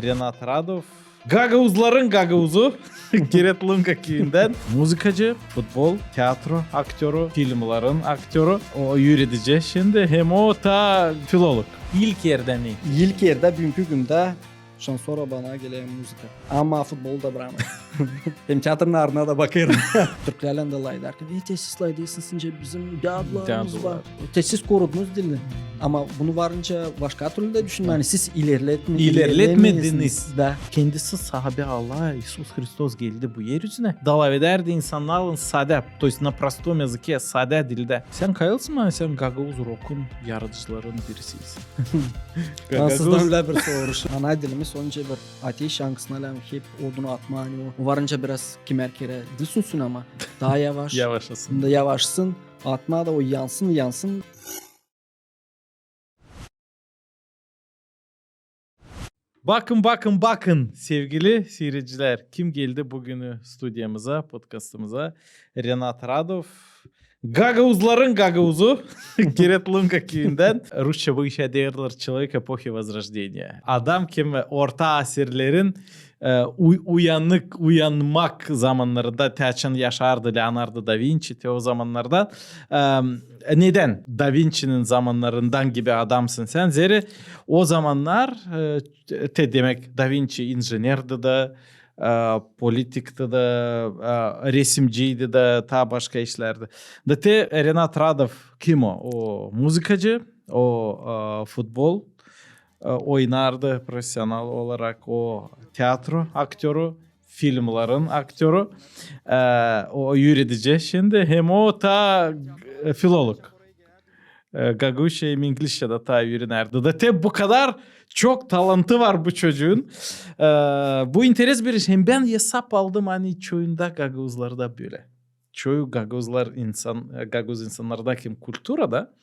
Renat Radov. Gagauzların Gagauzu. Kiretlunga köyünden. Müzikacı, futbol, tiyatro aktörü, filmlerin aktörü. O yürütücü şimdi hem o ta filolog. İlk yerden iyi. İlk yerde bugünkü gündə sonra bana gelen müzika. Ama futbolu da bırakmam. Hem teatrın ardına da bakıyorum. Türklerle de lay derken, tesis lay değilsin since bizim yadlarımız var. Tesis korudunuz dilini. Ama bunu varınca başka türlü de düşünün. Yani siz İlerletmediniz. De. Kendisi sahabe Allah, Иисус Христос geldi bu yeryüzüne. Davet ederdi insanların sade, то есть на простом языке, sade dilde. Sen kayılsın mı? Sen Gagauz Rock'un yaratıcıların birisiyiz. Fransızdan öyle bir soruş. Ana dilimiz önce bir ateş yankısına hep odunu atma. Hani o varınca biraz kimerkere düşünsün ama daha yavaş. Yavaşlasın. Yavaşsın. Atma da o yansın. Bakın sevgili seyirciler. Kim geldi bugünü stüdyomuza, podcastımıza? Renat Radov. Gagauzların Gagauzu. Kiretlunga köyünden. Rusça bu işe derler Человек эпохи Возрождения. Adam kim orta asirlerin uyanmak zamanlarında teçen yaşardı Leonardo da Vinci te o zamanlardan. Neden Da Vinci'nin zamanlarından gibi adamsın sen? Zeri o zamanlar demek Da Vinci injinerdi de, politikti de, resimciydi de, ta başka işlerdi. Da te Renat Radov kim o? O müzikacı, o futbol oynardı profesyonel olarak, o tiyatro aktörü, filmlerin aktörü, o yürütücü şimdi hem o ta filolog. Gaguşa hem İngilizce'de ta yürünerdi. Da te bu kadar çok talantı var bu çocuğun. Bu interes bir iş. Hem ben hesap aldım hani çoğunda Gagauzlarda böyle. Çoğu Gagauzlar Gagauz insanlardaki kültürada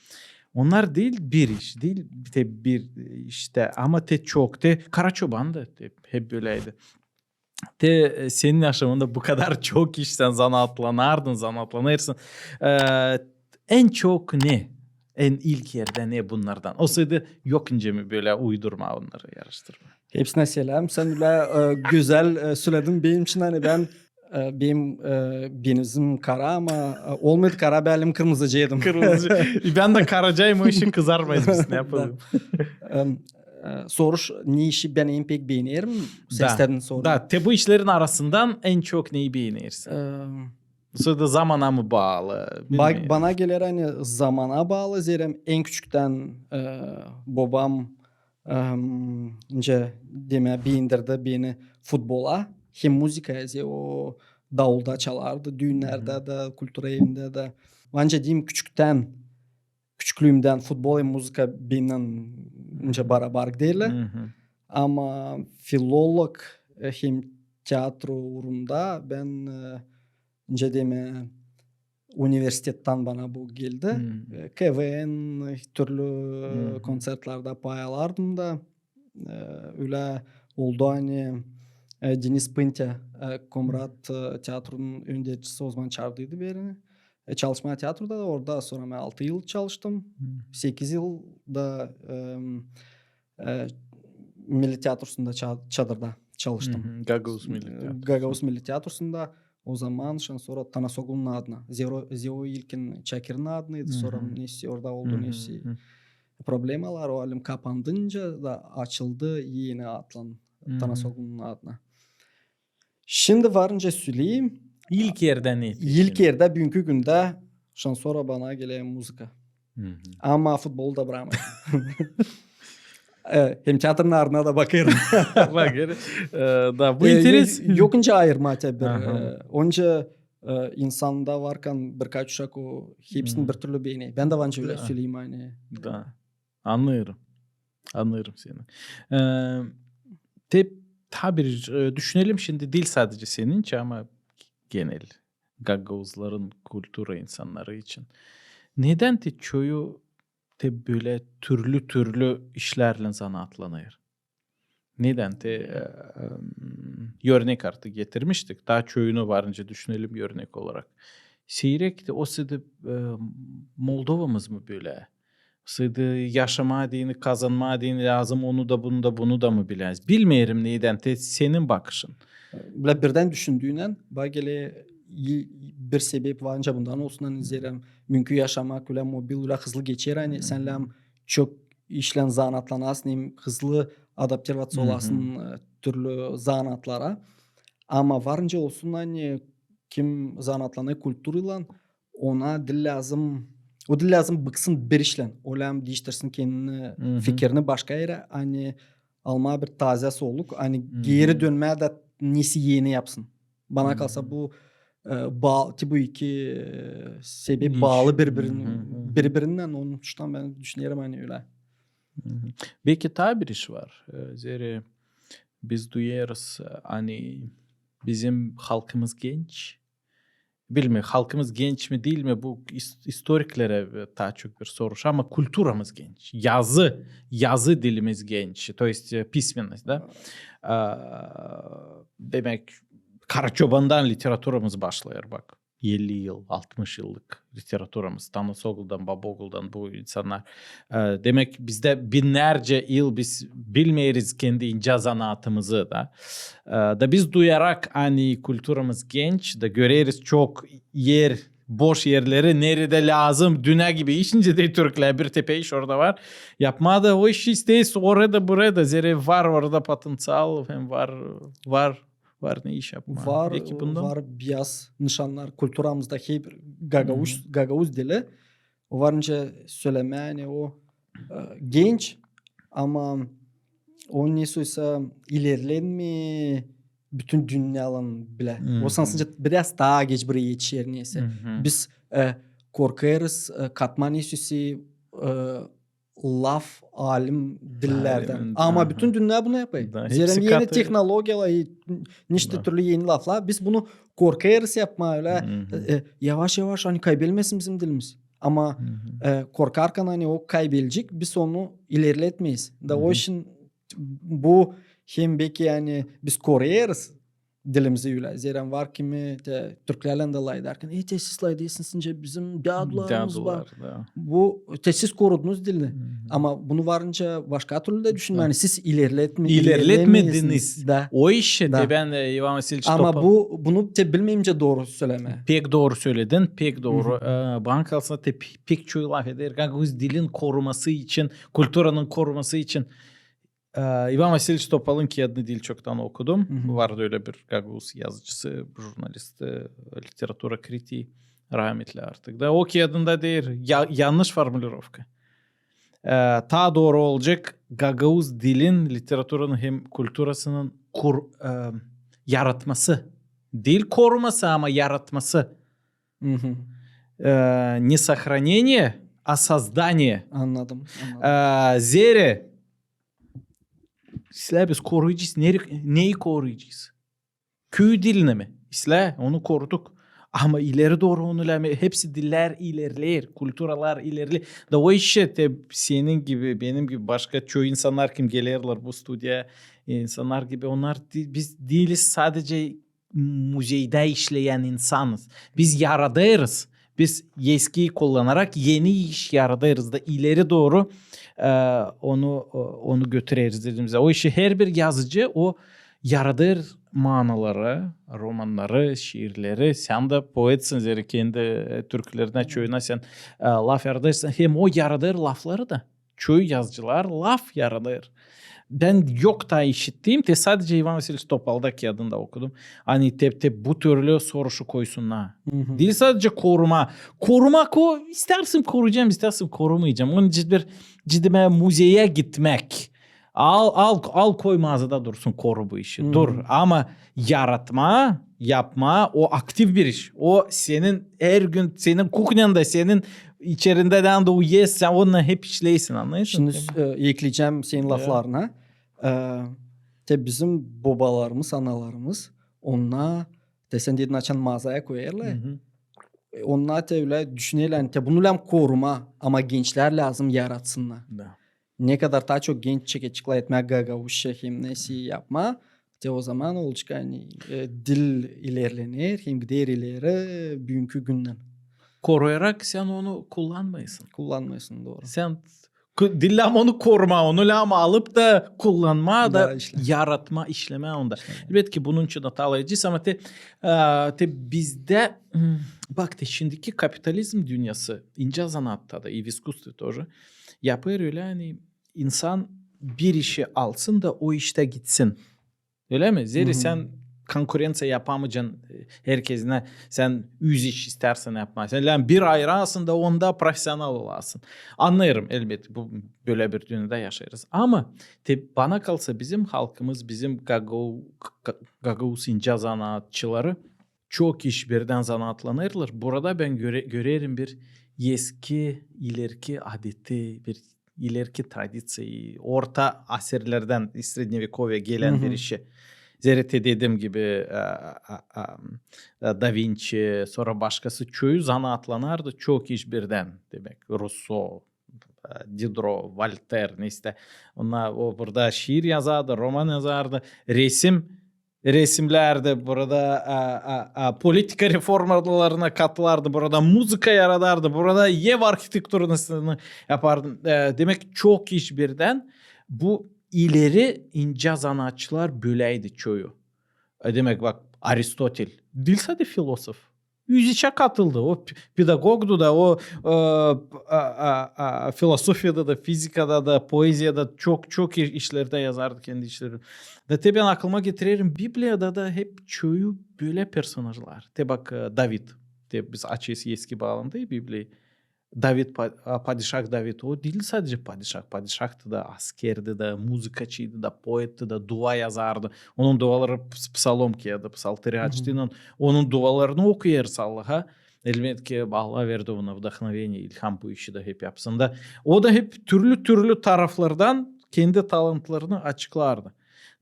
onlar değil bir iş, değil bir işte ama çok Karaçoban da hep böyleydi. Senin yaşamında bu kadar çok işten zanatlanırsın. En çok ne? En ilk yerde ne bunlardan? O sırada yok ince mi böyle uydurma onları yarıştırma? Hepsine selam. Sen öyle güzel söyledin benim için hani benim benizim kara ama olmadı kara benim kırmızıcıydım. Kırmızı. Ben de karacayım o işi kızarmayız biz ne yapalım. Soruş ne işi ben en pek beğenirim? Seslerin soru. Da bu işlerin arasından en çok neyi beğenirsin? Sırada zamana mı bağlı? Bana gelir hani zamana bağlı. Zerem en küçükten babam beğendirdi beni futbola. Hem müzikaya o davulda çalardı. Düğünlerde de, kültür evinde de. Bence diyeyim küçüklüğümden futbol ve müzika benimle beraber değil. Ama filolog hem tiyatro uğrunda ben üniversitetten bana bu geldi. KVN türlü konsertlerde paylardım da öyle oldu hani Deniz Pınta Komrat tiyatronun öndecisi o zaman çağırdıydı beni. Çalışmaya tiyatroda da orada sonra ben 6 yıl çalıştım. 8 yıl da Milli Tiyatrosu'nda çadırda çalıştım. Gagauz Milli Tiyatrosu'nda o zaman sonra Tanasoglu'nun adına. Zeo İlkin Çakir'in adınaydı. Sonra neyse orada oldu neyse. Problemalar o alim kapandınca da açıldı yine atlan Tanasoglu'nun adına. Şimdi varınca söyleyeyim. İlk yerden ne? İlk yerde bugünkü günde sonra bana gelen müzika. Ama futbolu da bırakmam. Hem teatrın ardına da bakıyorum. Da bu interes yokunca ayırma tabii. Onca insanda varken birkaç uşak o hepsini bir türlü beğeni. Ben de bence öyle söyleyeyim aynı. Da. Anlıyorum seni. Tabii düşünelim şimdi değil sadece senin için ama genel Gagauzların kültürü insanları için. Neden çoğu böyle türlü işlerle zanatlanır? Neden örnek artık getirmiştik. Daha çoğunu varınca düşünelim örnek olarak. Seyrek de o sırada Moldova'mız mı böyle? Sıydı yaşama deyini, kazanma deyini lazım, onu da bunu da mı bileriz? Bilmeyelim neyden, senin bakışın. Birden düşündüğünden bagele bir sebep varınca bundan olsun hani zerem mümkün yaşamak öyle mobil öyle hızlı geçer hani senle çok işlen zanatlanasın hızlı adapte olasın türlü zanatlara ama varınca olsun hani kim zanatlanı kültürüyle ona dil lazım o dil lazım bıksın bir işlen olam değiştirsin kendini fikrini başka yere hani alma bir taze soluk hani geri dönmeye de nesi yeni yapsın. Bana kalsa bu bu iki sebep bağlı birbirinden onun uçtan ben düşünüyorum hani öyle. Belki tabi bir iş var. Zeri biz duyarız hani bizim halkımız genç. Bilmiyorum halkımız genç mi değil mi bu historiklere daha çok bir soru ama kültürümüz genç. Yazı dilimiz genç. То есть письменность da. Demek Karaçoban'dan literatürümüz başlıyor bak. 50 yıl, 60 yıllık literatürümüz. Tanrısogul'dan, Babogul'dan bu insanlar. Demek bizde binlerce yıl biz bilmeyiz kendi ince zanaatımızı da. Da biz duyarak hani kültürümüz genç da göreriz çok boş yerleri nerede lazım düne gibi işince de Türkler bir tepe iş orada var. Yapma da o işi isteyiz orada burada zere var orada potansiyel hem var ne iş yapma. Var biraz nişanlar kültürümüzde hep Gagavuz dili. O varınca söyleme yani o genç ama o neyse ilerlenme bütün dünyanın bile. O sansınca biraz daha geç buraya yetişir neyse. Biz korkarız katman neyse laf alim dillerden. Ama bütün dünya bunu yapıyor. Zira yeni teknolojiler, nice türlü yeni laflar. Biz bunu korkarız yapma öyle. Yavaş yavaş hani kaybetmesin bizim dilimiz. Ama korkarken hani o kaybedecek biz onu ilerletmeyiz. Da o işin bu hem belki yani biz koruyarız dilimizi öyle. Zira var kimi de Türklerle dolayı derken tesisler değilsince bizim dağdularımız var. Bu tesis korudunuz dilini. Ama bunu varınca başka türlü de düşünün. Yani siz ilerletmediniz de. O işi de ben de İvan Vasiliç ama bunu bilmeyince doğru söyleme. Pek doğru söyledin. Pek doğru. Bana kalsın pek çok laf eder. Gagavuz dilin koruması için, kültürünün koruması için İvan Vasiliç Topal'ın ki adını dil çoktan okudum. Vardı öyle bir Gagavuz yazıcısı, jurnalisti, literatüra kritiği. Rahmetli artık da. O ki adında değil. Yanlış formülirovka. Ta doğru olacak Gagavuz dilin, literatürün hem kültürasının yaratması. Dil koruması ama yaratması. Не сохранение, а создание. Anladım. Zeri İsla biz koruyacağız. Neyi koruyacağız? Köy dilini mi? İsla onu koruduk. Ama ileri doğru onu hepsi diller ilerler, kültürler ilerler. Da o işe senin gibi, benim gibi başka çoğu insanlar kim gelirler bu stüdyoya insanlar gibi onlar biz değiliz sadece müzeyde işleyen insanız. Biz yaradırız. Biz eskiyi kullanarak yeni iş yaradırız da ileri doğru onu götüreriz dediğimizde. O işi her bir yazıcı o yaradır manaları, romanları, şiirleri. Sen de poetsin zeri kendi türkülerine, çoğuna sen laf yaradırsın. Hem o yaradır lafları da. Çoğu yazıcılar laf yaradır. Ben yok da işittiğim sadece İvan Vasiliç Topal'daki adında okudum. Hani bu türlü soruşu koysunlar. Değil sadece koruma. Korumak o istersin koruyacağım, istersin korumayacağım. Onun ciddi müzeye gitmek. Al koy mağazada dursun koru bu işi. Dur ama yapma o aktif bir iş. O senin her gün senin kuknanda senin içerinden de o sen onunla hep işleysin anlayışın. Şimdi ekleyeceğim senin laflarına. Bizim babalarımız, analarımız onlar sen dedin açan mağazaya koyarlar. Onlar da öyle düşünürler. Bunu koruma ama gençler lazım yaratsınlar. Ne kadar daha çok genç çıkla etmek Gagavuz hem nesi yapma o zaman olacak yani dil ilerlenir hem gider ileri bugünkü günden. koruyarak sen onu kullanmayasın. Kullanmayasın, doğru. Sen dillam onu koruma, onu lama alıp da kullanma da yaratma, işleme onda. Elbette ki bunun için hatalayıcıyız ama bizde bak şimdiki kapitalizm dünyası ince zanatta da и в искусстве тоже yapıyor öyle hani insan bir işi alsın da o işte gitsin. Öyle mi? Zeri sen konkurensiya yapamayacaksın herkesine. Sen 100 iş istersen yapma. Sen bir ayırasın da onda profesyonel olasın. Anlarım elbette bu böyle bir dünyada yaşarız. Ama bana kalsa bizim halkımız, bizim Gagauz ince zanaatçıları çok iş birden zanaatlanırlar. Burada ben görerim bir eski ileriki adeti, bir ileriki tradisyon, orta asırlardan Srednjevyekovya gelen bir işi. Zerete dediğim gibi Da Vinci, sonra başkası çoğu zanaatlanardı. Çok iş birden demek. Rousseau, Diderot, Voltaire neyse. Onlar o burada şiir yazardı, roman yazardı, resimlerde burada politika reformalarına katılardı. Burada müzika yaradardı. Burada ev arkitekturunu yapardı. Demek çok iş birden. Bu ileri ince zanaatçılar böyleydi çoğu. Demek bak Aristotel. Dilse de filozof. 100 işe katıldı. O pedagogdu da, o filosofyada da, fizikada da, poeziyada çok işlerde yazardı kendi işleri. Da ben aklıma getiririm. Biblia'da da hep çoğu böyle personajlar. Bak David. Biz açıyız eski bağlamda Biblia'yı. David, padişah David o değil sadece padişah. Padişahtı da, askerdi de, muzikacıydı da, poetti da, dua yazardı. Onun duaları psalomki ya da psalteri açtığından onun dualarını okuyarız Allah'a. Elbette ki Allah verdi ona vdохновение, ilham bu işi de hep yapsın da. O da hep türlü taraflardan kendi talentlarını açıklardı.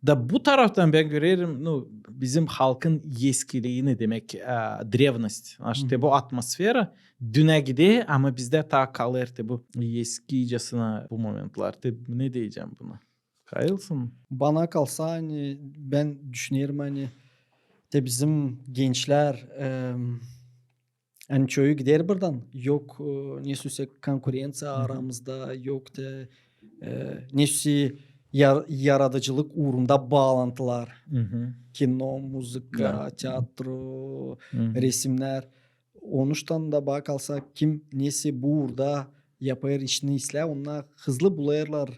Da bu taraftan ben görerim bizim halkın eskiliğini demek древность. İşte bu atmosfera düne gidiyor ama bizde ta kalır bu eskicesine bu momentler. Ne diyeceğim buna? Kayılsın. Bana kalsa hani ben düşünüyorum hani bizim gençler hani çoğu gider buradan. Yok nesuse konkurensiya aramızda yok da nesuse yaratıcılık uğrunda bağlantılar. Kino, müzika, tiyatro, resimler. Onuştan da bakalsa kim nesi burada yapar işini isle onlar hızlı bulayırlar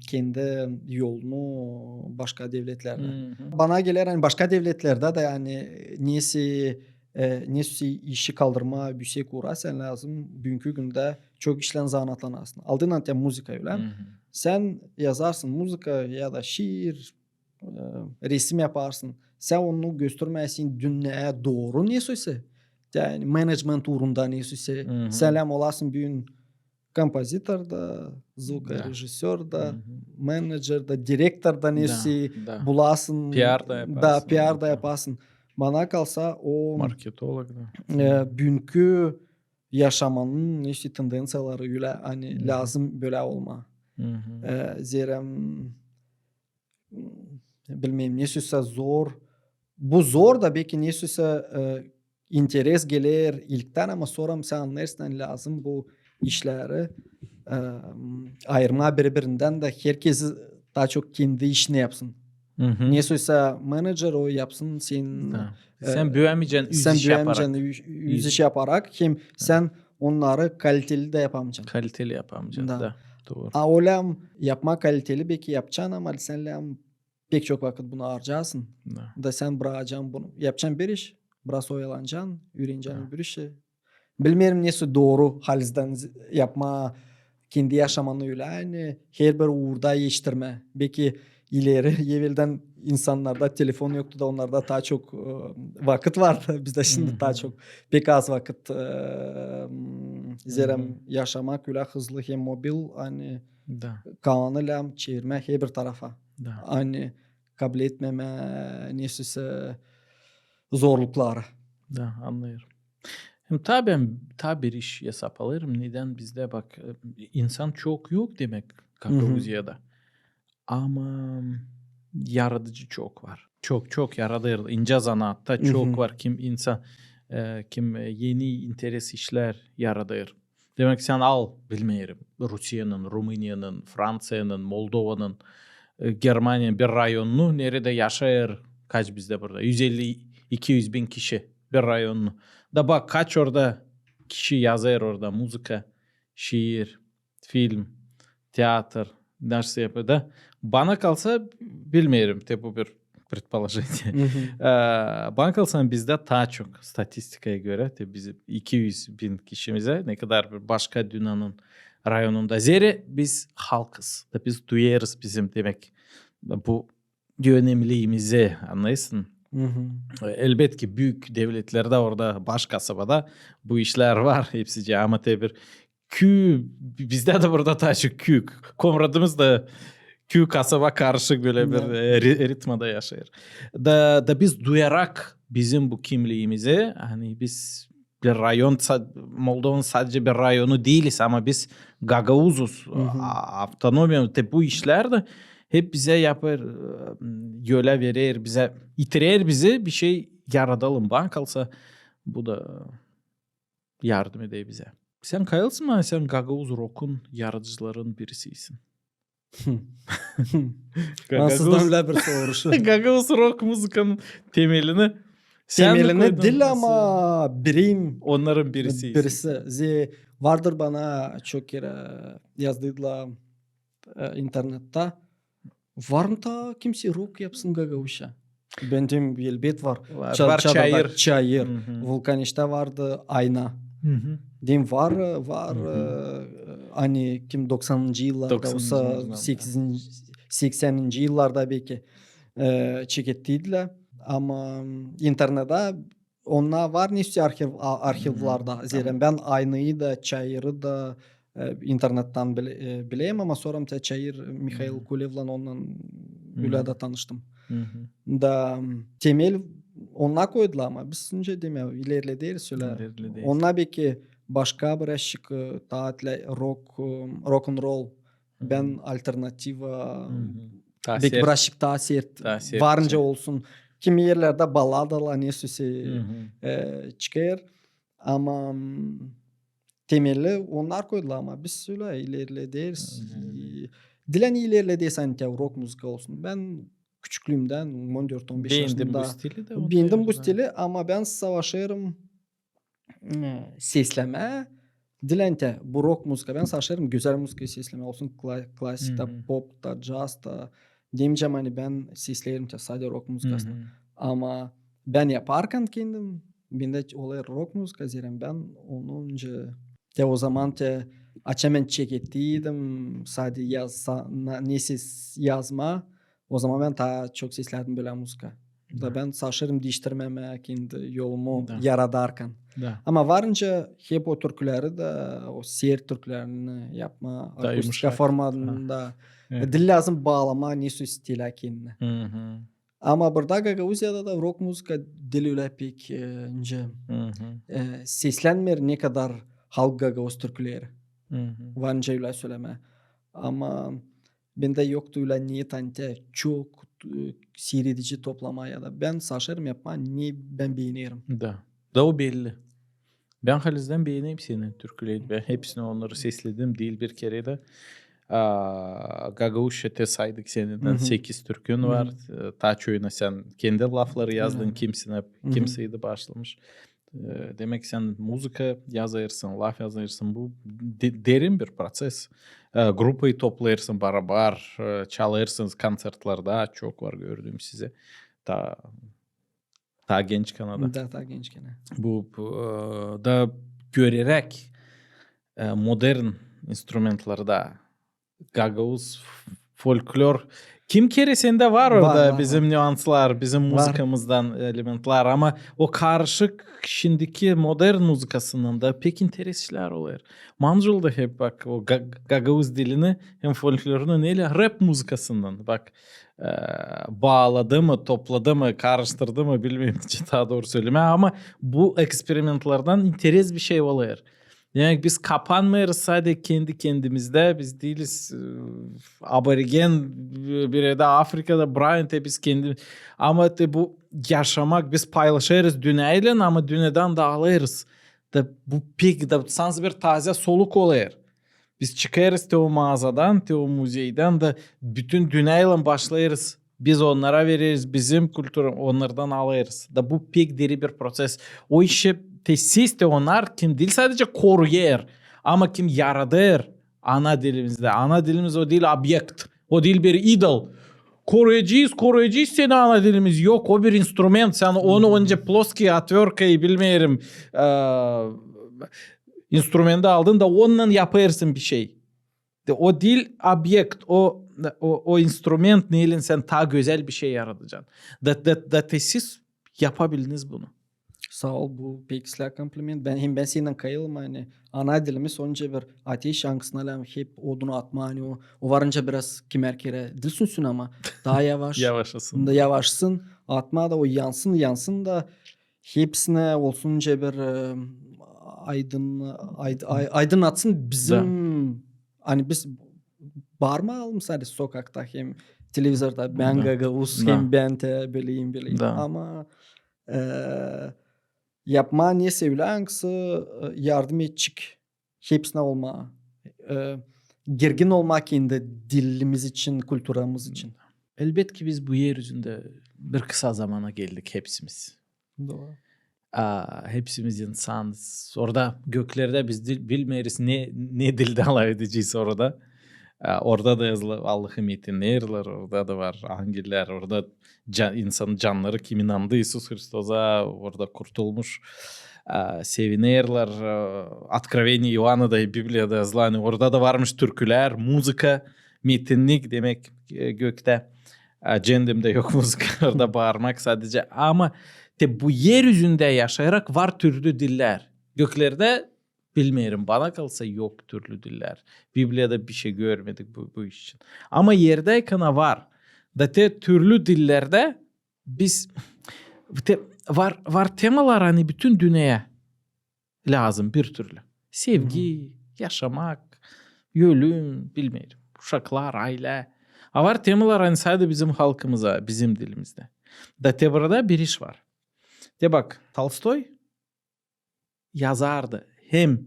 kendi yolunu başka devletlerde. Bana gelir hani başka devletlerde de yani nesi işi kaldırma bir şey kurarsan lazım. Bugünkü günde çok işlen zanaatlanasın. Aldığın ante müzika öyle. Sen yazarsın müzika ya da şiir, resim yaparsın. Sen onu göstermesin dünyaya doğru neyse. Yani management uğrunda neyse. Selam olasın bir kompozitör da, rejisör da, manager da, direktör da neyse bulasın. PR da yaparsın. Bana kalsa o marketolog da. Bugünkü yaşamanın neyse tendensiyaları öyle hani lazım böyle olma. Zerem bilmem nesiyse zor. Bu zor da belki nesiyse interes gelir ilkten ama sonra sen anlarsın lazım bu işleri ayırma birbirinden de herkes daha çok kendi işini yapsın. Nesiyse manager o yapsın sen büyüyemeyeceksin yüz iş yaparak hem sen onları kaliteli de yapamayacaksın. Kaliteli yapamayacaksın da. Doğru. Olam yapma kaliteli belki yapacaksın ama sen pek çok vakit bunu harcarsın. Da sen bırakacaksın bunu. Yapacaksın bir iş. Biraz oyalanacaksın. Öğreneceksin bir işi. Bilmiyorum nesi doğru halizden yapma. Kendi yaşamanı öyle. Yani her bir uğurda yetiştirme. Belki ileri evvelden insanlarda telefon yoktu da onlarda daha çok vakit vardı. Bizde şimdi daha çok pek az vakit zerem yaşamak öyle hızlı hem mobil hani kanalıyla çevirme her bir tarafa. Hani kabul etmeme nesise zorlukları. Da anlıyorum. Hem tabi bir iş hesap alırım. Neden bizde bak insan çok yok demek Gagauziyada. Ama yaratıcı çok var. Çok yaratır. İnce zanaatta çok var. Kim insan kim yeni interes işler yaradır. Demek sen al bilmiyorum Rusya'nın, Rumınya'nın, Fransa'nın, Moldova'nın, Germanya'nın bir rayonunu nerede yaşayır kaç bizde burada 150-200 bin kişi bir rayonunu. Da bak kaç orada kişi yazar orada müzika, şiir, film, tiyatr, nasıl yapıyor da. Bana kalsa bilmiyorum tabi bu bir предположение. Bana kalsa bizde daha çok statistikaya göre tabi bizim 200 bin kişimize ne kadar bir başka dünyanın rayonunda. Zeri biz halkız. Da biz duyarız bizim demek bu önemliliğimizi anlayısın. Elbet ki büyük devletlerde orada baş kasabada bu işler var. Hepsi ama tabi bizde de burada daha çok Komradımız da kasaba karışık böyle bir ritmada yaşayır. Da biz duyarak bizim bu kimliğimizi hani biz bir rayon Moldova'nın sadece bir rayonu değiliz ama biz Gagauzuz, avtonomiya bu işler de hep bize yapar, yola verir, bize itirer bizi bir şey yaratalım. Bana kalsa bu da yardım eder bize. Sen kayılsın mı? Sen Gagauz Rock'un yaratıcıların birisisin. Ansızdan öyle bir soruşu. Gagauz Rock müzikanın temelini değil ama biriyim. Onların birisiyiz. Birisi. Vardır bana çok kere yazdılar internette. Var mı da kimse rock yapsın Gagauz'a? Benim bir elbet var. Var Çayır. Çayır. Vulkaniş'te vardı Ayna. Dem var hani kim 90. yıllarda olsa 80. yıllarda belki çekettiydiler ama internette onlar var neyse arşivlarda. Zira ben Ayna'yı da Çayır'ı da internetten bileyim ama sonra mesela Çayır Mikhail Kulev'la ondan öyle de tanıştım. Da temel onlar koydular ama biz önce demiyor ilerledi söyler. Onlar belki başka bir eşik tatil rock and roll ben alternativa belki birazcık tasir varınca olsun. Kimi yerlerde baladalar neyse çıkar ama temeli onlar koydular ama biz öyle ilerlediyiz. Dilen ilerlediysen rock müzik olsun. Ben küçüklüğümden 14-15 yaşında beğendim bu stili ama ben savaşırım sesleme dilente bu rock müzik ben savaşırım güzel müzik sesleme olsun klasikte popta jazzta demeyeceğim hani ben seslerim sadece rock müzikasını ama ben yaparken kendim bende olay rock müzik zirem ben onun önce o zaman açamen çekettiydim sadece yazma. O zaman ben daha çok seslerdim böyle müzika. Da ben saçlarımı değiştirmeme kendi yolumu yaradarken. Ama varınca hep o türküleri de o seyir türkülerini yapma akustika formatında dil lazım bağlama neyse stile kendine. Ama burada Gagauziya'da da rock müzika dili öyle pek önce seslenmer ne kadar halk Gagauz türküleri. Varınca öyle söyleme. Ama bende yoktu öyle niyet ante çok seyredici toplamaya da ben saçlarım yapma niye ben beğenirim. Da o belli. Ben Haliz'den beğeneyim senin türküleri. Ben hepsini onları sesledim değil bir kere de. Gagauz'ta saydık seninle 8 türkün var. Taçoyuna sen kendi lafları yazdın kimseydi başlamış. Demek sen müzika yazırsın, laf yazırsın. Bu derin bir proses. Grupayı toplarsın beraber, çalırsınız konsertlerde. Çok var gördüğüm size. Daha genç Kanada. Daha genç Kanada. Bu da görerek modern instrumentlarda Gagauz, folklor kim kere sende var orada var, bizim nüanslar, bizim müzikamızdan elementler ama o karışık şimdiki modern müzikasının da pek interesler oluyor. Manjul da hep bak o Gagauz dilini hem folklorunu neyle rap müzikasından bak bağladı mı, topladı mı, karıştırdı mı bilmiyorum daha doğru söyleme ama bu eksperimentlerden interes bir şey oluyor. Demek biz kapanmıyoruz sadece kendi kendimizde. Biz değiliz aborigen bir yerde Afrika'da Bryant'e biz kendimiz. Ama bu yaşamak biz paylaşırız dünyayla ama dünyadan dağılırız. Da bu pek da sans bir taze soluk oluyor. Biz çıkarız o mağazadan, o muzeyden de bütün dünyayla başlayırız. Biz onlara veririz, bizim kültürü onlardan alırız. Da bu pek deri bir proses. O işi siz de onlar kim değil sadece koruyur ama kim yaradır ana dilimizde. Ana dilimiz o değil objekt, o değil bir idol. Koruyacağız seni ana dilimiz yok. O bir instrument. Sen onu önce ploski atverkayı bilmiyorum. İnstrumenti aldın da onunla yaparsın bir şey. O değil objekt, o instrument neyle sen ta güzel bir şey yaratacaksın. Da siz yapabildiniz bunu. Sağ ol, bu pek silah kompliment. Ben seninle kayılım hani ana dilimiz onca bir ateş yankısına hep odunu atma hani o varınca biraz kimer kere dil sünsün ama daha yavaş. Yavaşasın. Da yavaşsın atma da o yansın da hepsine olsunca bir aydınlatsın bizim hani biz bağırmayalım sadece sokakta hem televizyonda ben gagavuz hem ben te bileyim ama yapma niye sevilen kısa yardım edecek hepsine olma gergin olmak kendi dilimiz için kültürümüz için. Elbet ki biz bu yeryüzünde bir kısa zamana geldik hepsimiz. Doğru. Hepsimiz insanız. Orada göklerde biz bilmeyiz ne dilde alay edeceğiz orada. Orada da yazılı Allah'ın metinlerler, orada da var angiller, orada insanın canları kim inandı İsus Hristosa orada kurtulmuş. Sevinerler, Откровение Ioanna'da Biblia'da yazılan orada da varmış türküler, müzika, metinlik demek gökte. Cendimde yok müzik orada bağırmak sadece ama bu yeryüzünde yaşayarak var türlü diller. Göklerde bilmiyorum bana kalsa yok türlü diller. Biblia'da bir şey görmedik bu iş için. Ama yerdeyken var. Türlü dillerde biz var temalar hani bütün dünyaya lazım bir türlü. Sevgi, yaşamak, ölüm bilmiyorum. Uşaklar, aile. Var temalar hani sadece bizim halkımıza, bizim dilimizde. Burada bir iş var. Bak Tolstoy yazardı. Hem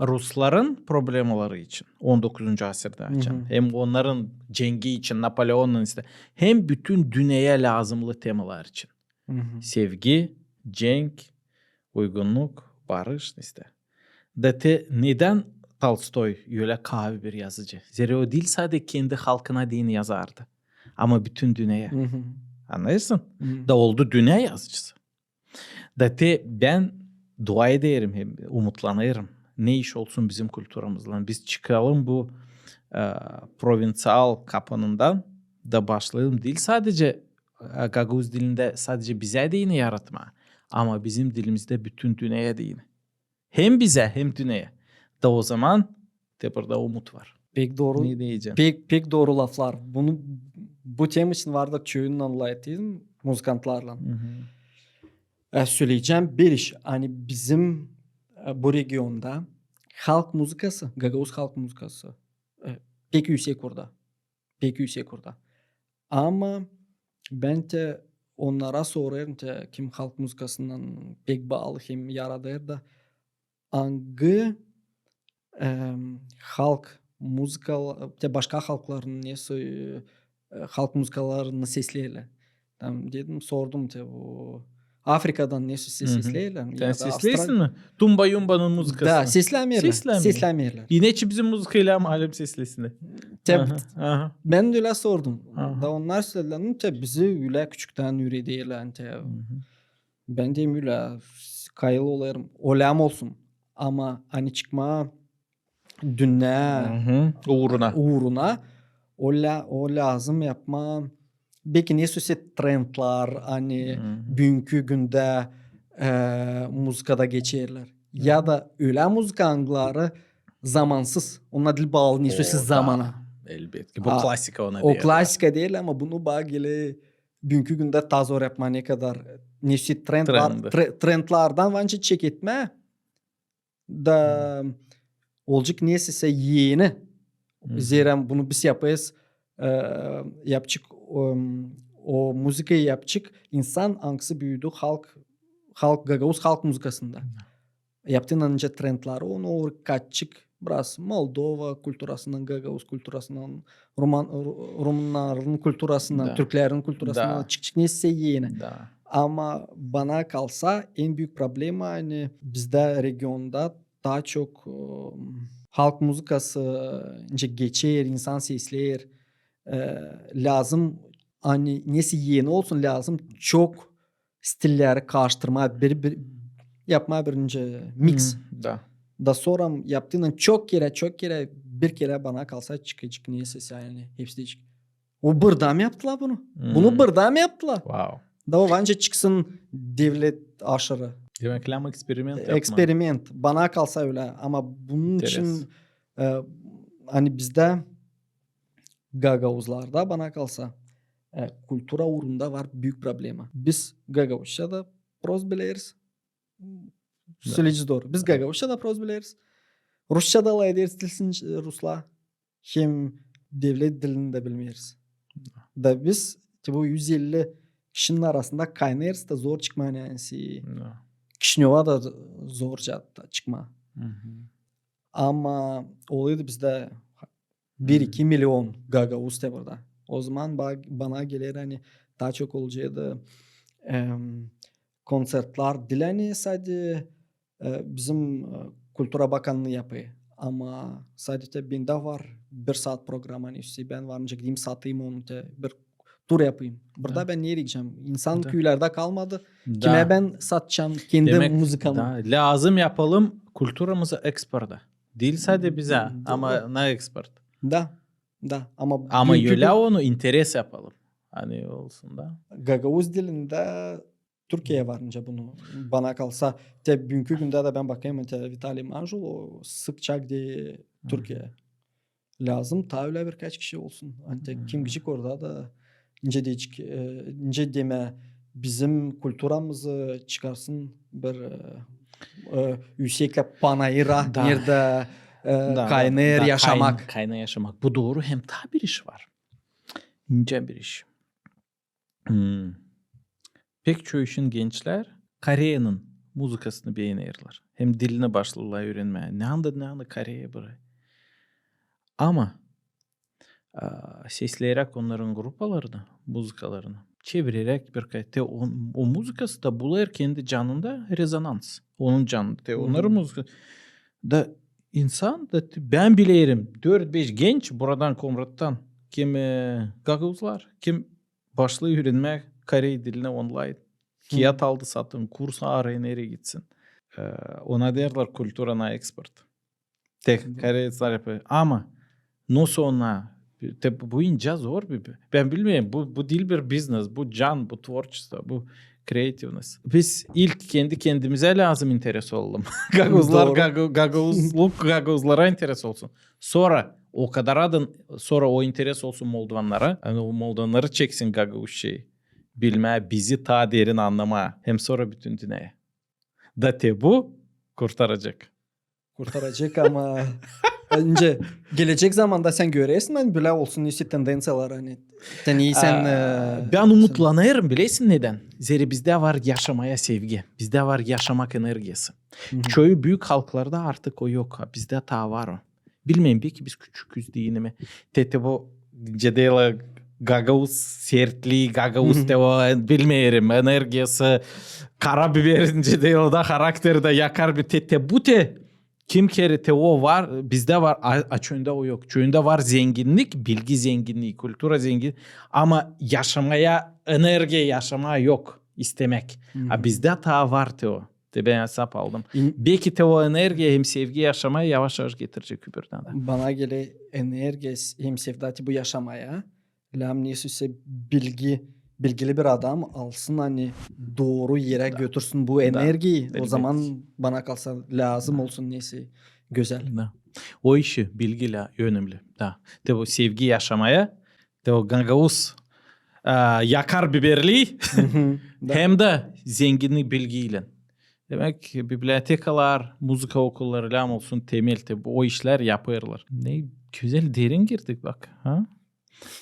Rusların problemaları için 19. asırda açan hem onların cengi için Napoleon'un hem bütün dünyaya lazımlı temalar için. Sevgi, cenk, uygunluk, barış neden Tolstoy öyle kavi bir yazıcı? Zira o değil sadece kendi halkına din yazardı. Ama bütün dünyaya. Anlıyorsun? Da oldu dünya yazıcısı. Ben dua ederim, umutlanırım. Ne iş olsun bizim kültürümüzle. Biz çıkalım bu provinsal kapınından da başlayalım. Değil sadece Gagavuz dilinde sadece bize dini yaratma. Ama bizim dilimizde bütün dünyaya dini. Hem bize hem dünyaya. Da o zaman burada umut var. Pek doğru. Ne diyeceğim? Pek doğru laflar. Bu tema için vardık çöyünün anlayatıyım muzikantlarla. Söyleyeceğim bir iş. Hani bizim bu regionda halk muzikası, Gagavuz halk muzikası pek yüksek orada. Pek yüksek orada. Ama ben de onlara sorarım da kim halk muzikasından pek bağlı hem yaradır da hangi halk muzikalı başka halkların nesi halk muzikalarını sesleyle. Tam dedim sordum te bu Afrika'dan nesi sesleyle. Sen sesleyesin mi? Tumba Yumba'nın muzikasını. Da seslenmiyorlar. Yine bizim muzikayla malum seslesini. Ben de öyle sordum. Da onlar söylediler bizi öyle küçükten ürediyorlar. Ben de öyle kayılı olayım. Olam olsun. Ama hani çıkma dünya uğruna o lazım yapma. Belki ne sözü trendler hani bugünkü günde muzikada geçerler. Ya da öyle müzik angları zamansız. Ona dil bağlı ne sözü zamana. Elbette. Bu klasika ona değil. O klasika değil ama bunu bağlı bugünkü günde tazor yapma ne kadar ne sözü trendlerden bence çek etme. da olacak neyse yeni. Zira bunu biz yapayız. Yapacak o müzikayı yapacak. İnsan angsı büyüdü halk Gagavuz halk müzikasında. Yaptığın önce trendleri onu kaçık biraz Moldova kültürasından, Gagavuz kültürasından, Rumların kültürasından, Türklerin kültürasından çıkacak neyse yeni. Ama bana kalsa en büyük problem hani bizde regionda daha çok halk müzikası geçer, insan sesler lazım. Hani nesi yeni olsun lazım. Çok stilleri karıştırma, yapma birinci mix. Da sonra yaptığından çok kere bir kere bana kalsa çıkacak neyse yani hepsi de çıkacak. O burada mı yaptılar bunu? Bunu burada mı yaptılar? Wow. Da o bence çıksın devlet aşırı. Demek ki eksperiment yapma. Eksperiment. Bana kalsa öyle ama bunun için hani bizde Gagavuzlarda bana kalsa kultura uğrunda var büyük problemi. Biz Gagavuzca'da proz biliriz. Söyleyeceğiz doğru. Biz Gagavuzca'da proz biliriz. Rusça'da da ederiz dilsin Rusla. Hem devlet dilini de bilmeyiz. Da biz bu 150 kişinin arasında kaynayırız da zor çıkma yani. Kişniyova da zorca çıkma. Ama oluyordu bizde 1-2 milyon Gagavuz da burada. O zaman bana gelir hani daha çok olacaktı konsertler dileni sadece bizim Kültüra Bakanlığı yapıyor. Ama sadece bende var 1 saat programı üstü. Ben varınca gideyim satayım onu bir tur yapayım. Burada ben nereye gideceğim? İnsan köylerde kalmadı. Kime ben satacağım kendi müzikamı? Lazım yapalım kültürümüzü eksporda. Değil sadece bize ama ne export? Da. Ama öyle onu interes yapalım. Hani olsun da. Gagavuz dilinde Türkiye'ye varınca bunu bana kalsa bugünkü günde de ben bakayım Vitali Manjul sıkacak diye Türkiye lazım. Ta öyle birkaç kişi olsun. Hani kim gidecek orada da ince deme bizim kültürümüzü çıkarsın bir yüksekle panayıra nerede kaynayır yaşamak. Kaynayır yaşamak. Bu doğru hem ta bir iş var. İnce bir iş. Pek çoğu işin gençler Kore'nin müzikasını beğenirler. Hem dilini başlarlar öğrenmeye. Ne anda Kore'ye buraya. Ama sesleyerek onların grupalarını, müzikalarını çevirerek bir kayıtta o müzikası da bulur kendi canında rezonans. Onun canında. Onların müzikası da insan da ben bilirim 4-5 genç buradan Komrat'tan kim Gagavuzlar, kim başlıyor öğrenmeye Kore diline online. Kiyat aldı satın, kurs araya nereye gitsin. Ona derler kültürana export. Tek Kore'ler yapıyor. Ama nasıl ona? Bu ince zor bir. Ben bilmiyorum. Bu değil bir business. Bu can, bu tворчество, bu creativeness. Biz ilk kendi kendimize lazım interes olalım. Gagavuzlara interes olsun. Sonra o kadar sonra o interes olsun Moldovanlara. Yani o Moldovanları çeksin Gagavuz şeyi. Bilmeye, bizi ta derin anlamaya. Hem sonra bütün dünyaya. Da bu kurtaracak. Kurtaracak ama önce gelecek zamanda sen göresin ben böyle olsun işte tendensiyalar hani. Ben umutlanırım bilesin neden? Zeri bizde var yaşamaya sevgi. Bizde var yaşamak enerjisi. Çoğu büyük halklarda artık o yok. Bizde ta var o. Bilmeyin belki biz küçüküz değil mi? Bu cedela Gagavuz sertliği, Gagavuz bilmeyelim enerjisi. Karabiberin cedela da karakteri de yakar bir bu kim kere o var bizde var açığında o yok. Çoğunda var zenginlik, bilgi zenginliği, kültüre zengin ama yaşamaya enerji yaşamaya yok istemek. Bizde ta var o. Ben hesap aldım. Belki o enerji hem sevgi yaşamaya yavaş yavaş getirecek öbürden de. Bana göre enerji hem sevdati bu yaşamaya ise bilgili bir adam alsın hani doğru yere götürsün bu enerjiyi. O zaman bana kalsa lazım olsun neyse güzel. Da. O işi bilgiyle önemli. Da. O sevgi yaşamaya o Gagavuz yakar biberli hem de zenginlik bilgiyle. Demek bibliotekalar, müzik okulları lam olsun temelde o işler yapıyorlar. Ne güzel derin girdik bak. Ha?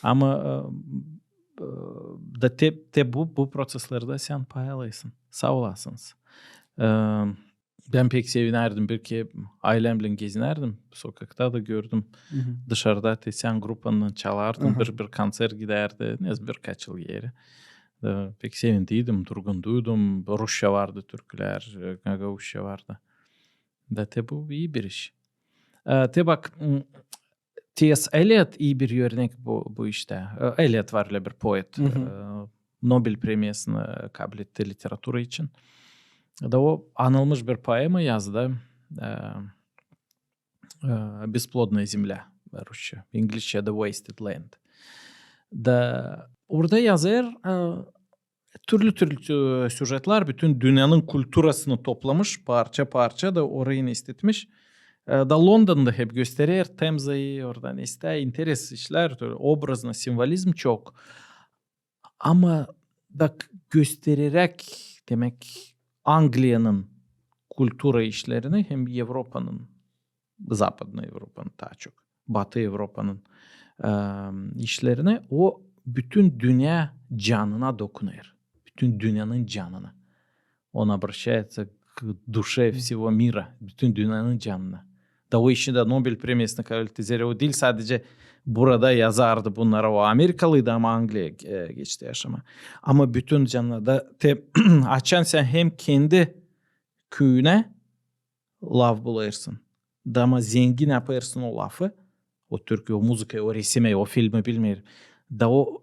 Ama da bu proseslerde sen pay alaysın. Sağ olasınız. Ben pek sevinerdim. Bir ki ailemle gezinerdim. Sokakta da gördüm. Dışarıda sen gruppandan çalardın. Bir konser giderdi. Birkaç yıl yeri. Pek sevindiydim. Durgunduydum. Rusça vardı türküler. Gagavuşça vardı. Da bu iyi bir iş. Bak T.S. Eliot iyi bir örnek bu işte. Eliot var öyle bir poet. Nobel premiyasını kabul etti literaturu için. Da o anılmış bir poema yazdı. Бесплодная земля Rusça. İngilizce The Wasted Land. Da orada yazar türlü süjetler bütün dünyanın kulturasını toplamış parça parça da orayı istetmiş. Da London'da hep gösterir Temza'yı oradan interes işler obrazına simvolizm çok. Ama da göstererek demek Anglia'nın kultura işlerini hem Avrupa'nın Zapadna Avrupa'nın daha çok Batı Avrupa'nın işlerini o bütün dünya canına dokunuyor. Bütün dünyanın canına. Он обращается к душе всего мира. Bütün dünyanın canına. Da o işi de Nobel premiyasını kabul etti. O değil sadece burada yazardı bunlara. O Amerikalıydı ama Anglia'ya geçti yaşama. Ama bütün canına da açan sen hem kendi köyüne laf buluyorsun. Da ama zengin yaparsın o lafı. O türkü, o müzikayı, o resimi, o filmi bilmiyorum. Da o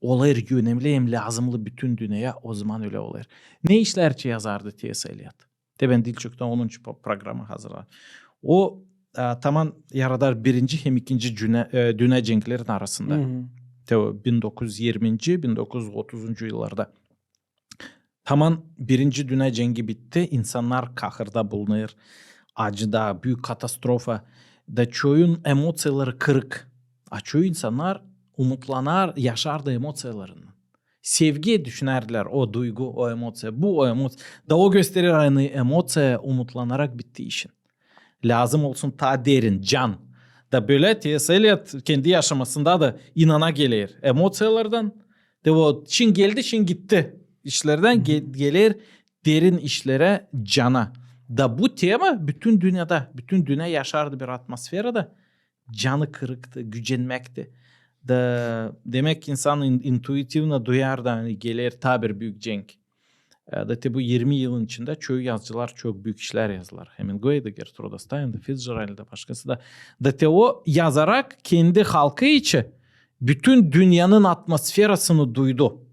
olayır ki önemli hem lazımlı bütün dünyaya o zaman öyle olayır. Ne işlerce yazardı T.S. Eliot? Ben Dilçok'tan 10. programı hazırladım. O tamam yaradar birinci hem ikinci dünya cenklerin arasında. 1920-1930 yıllarda. Tamam birinci dünya cengi bitti. İnsanlar kahırda bulunuyor. Acıda, büyük katastrofa. Da çoğun emosiyaları kırık. Çoğu insanlar umutlanar, yaşardı emosiyalarını. Sevgi düşünerler o duygu, o emosiya, bu o emosiya. Da o gösterir aynı emosiya umutlanarak bitti işin. Lazım olsun ta derin, can. Da böyle T.S. Eliot kendi yaşamasında da inana gelir. Emosiyalardan da o Çin geldi, Çin gitti. İşlerden gelir derin işlere, cana. Da bu tema bütün dünyada, bütün dünya yaşardı bir atmosferde. Canı kırıktı, gücenmekti. Da demek insan intuitivne duyar da hani gelir tabir büyük cenk. Da bu 20 yılın içinde çoğu yazıcılar çok büyük işler yazdılar. Hemingway'da, Gertrude Stein'da, Fitzgerald'da başkası da. Da o yazarak kendi halkı için bütün dünyanın atmosferasını duydu.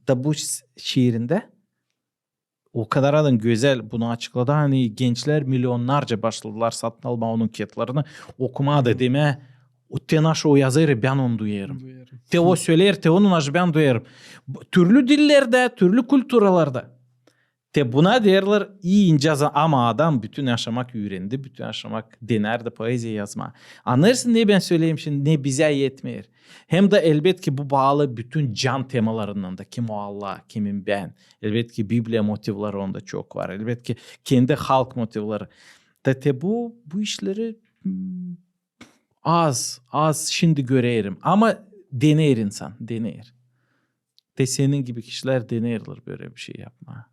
Da bu şiirinde o kadar adam güzel bunu açıkladı. Hani gençler milyonlarca başladılar satın alma onun kitaplarını. Okuma da deme. O tenaş o yazarı ben onu duyarım. Te o söyler te onun aşı ben duyarım. Türlü dillerde, türlü külturalarda. Te buna derler iyi ince ama adam bütün yaşamak öğrendi. Bütün yaşamak denerdi poeziya yazma. Anlarsın ne ben söyleyeyim şimdi ne bize yetmiyor. Hem de elbet ki bu bağlı bütün can temalarından da. Kim o Allah, kimim ben. Elbet ki Biblia motivleri onda çok var. Elbet ki kendi halk motivleri. Te bu işleri az şimdi göreyim. Ama dener insan, dener. De senin gibi kişiler denerler böyle bir şey yapma.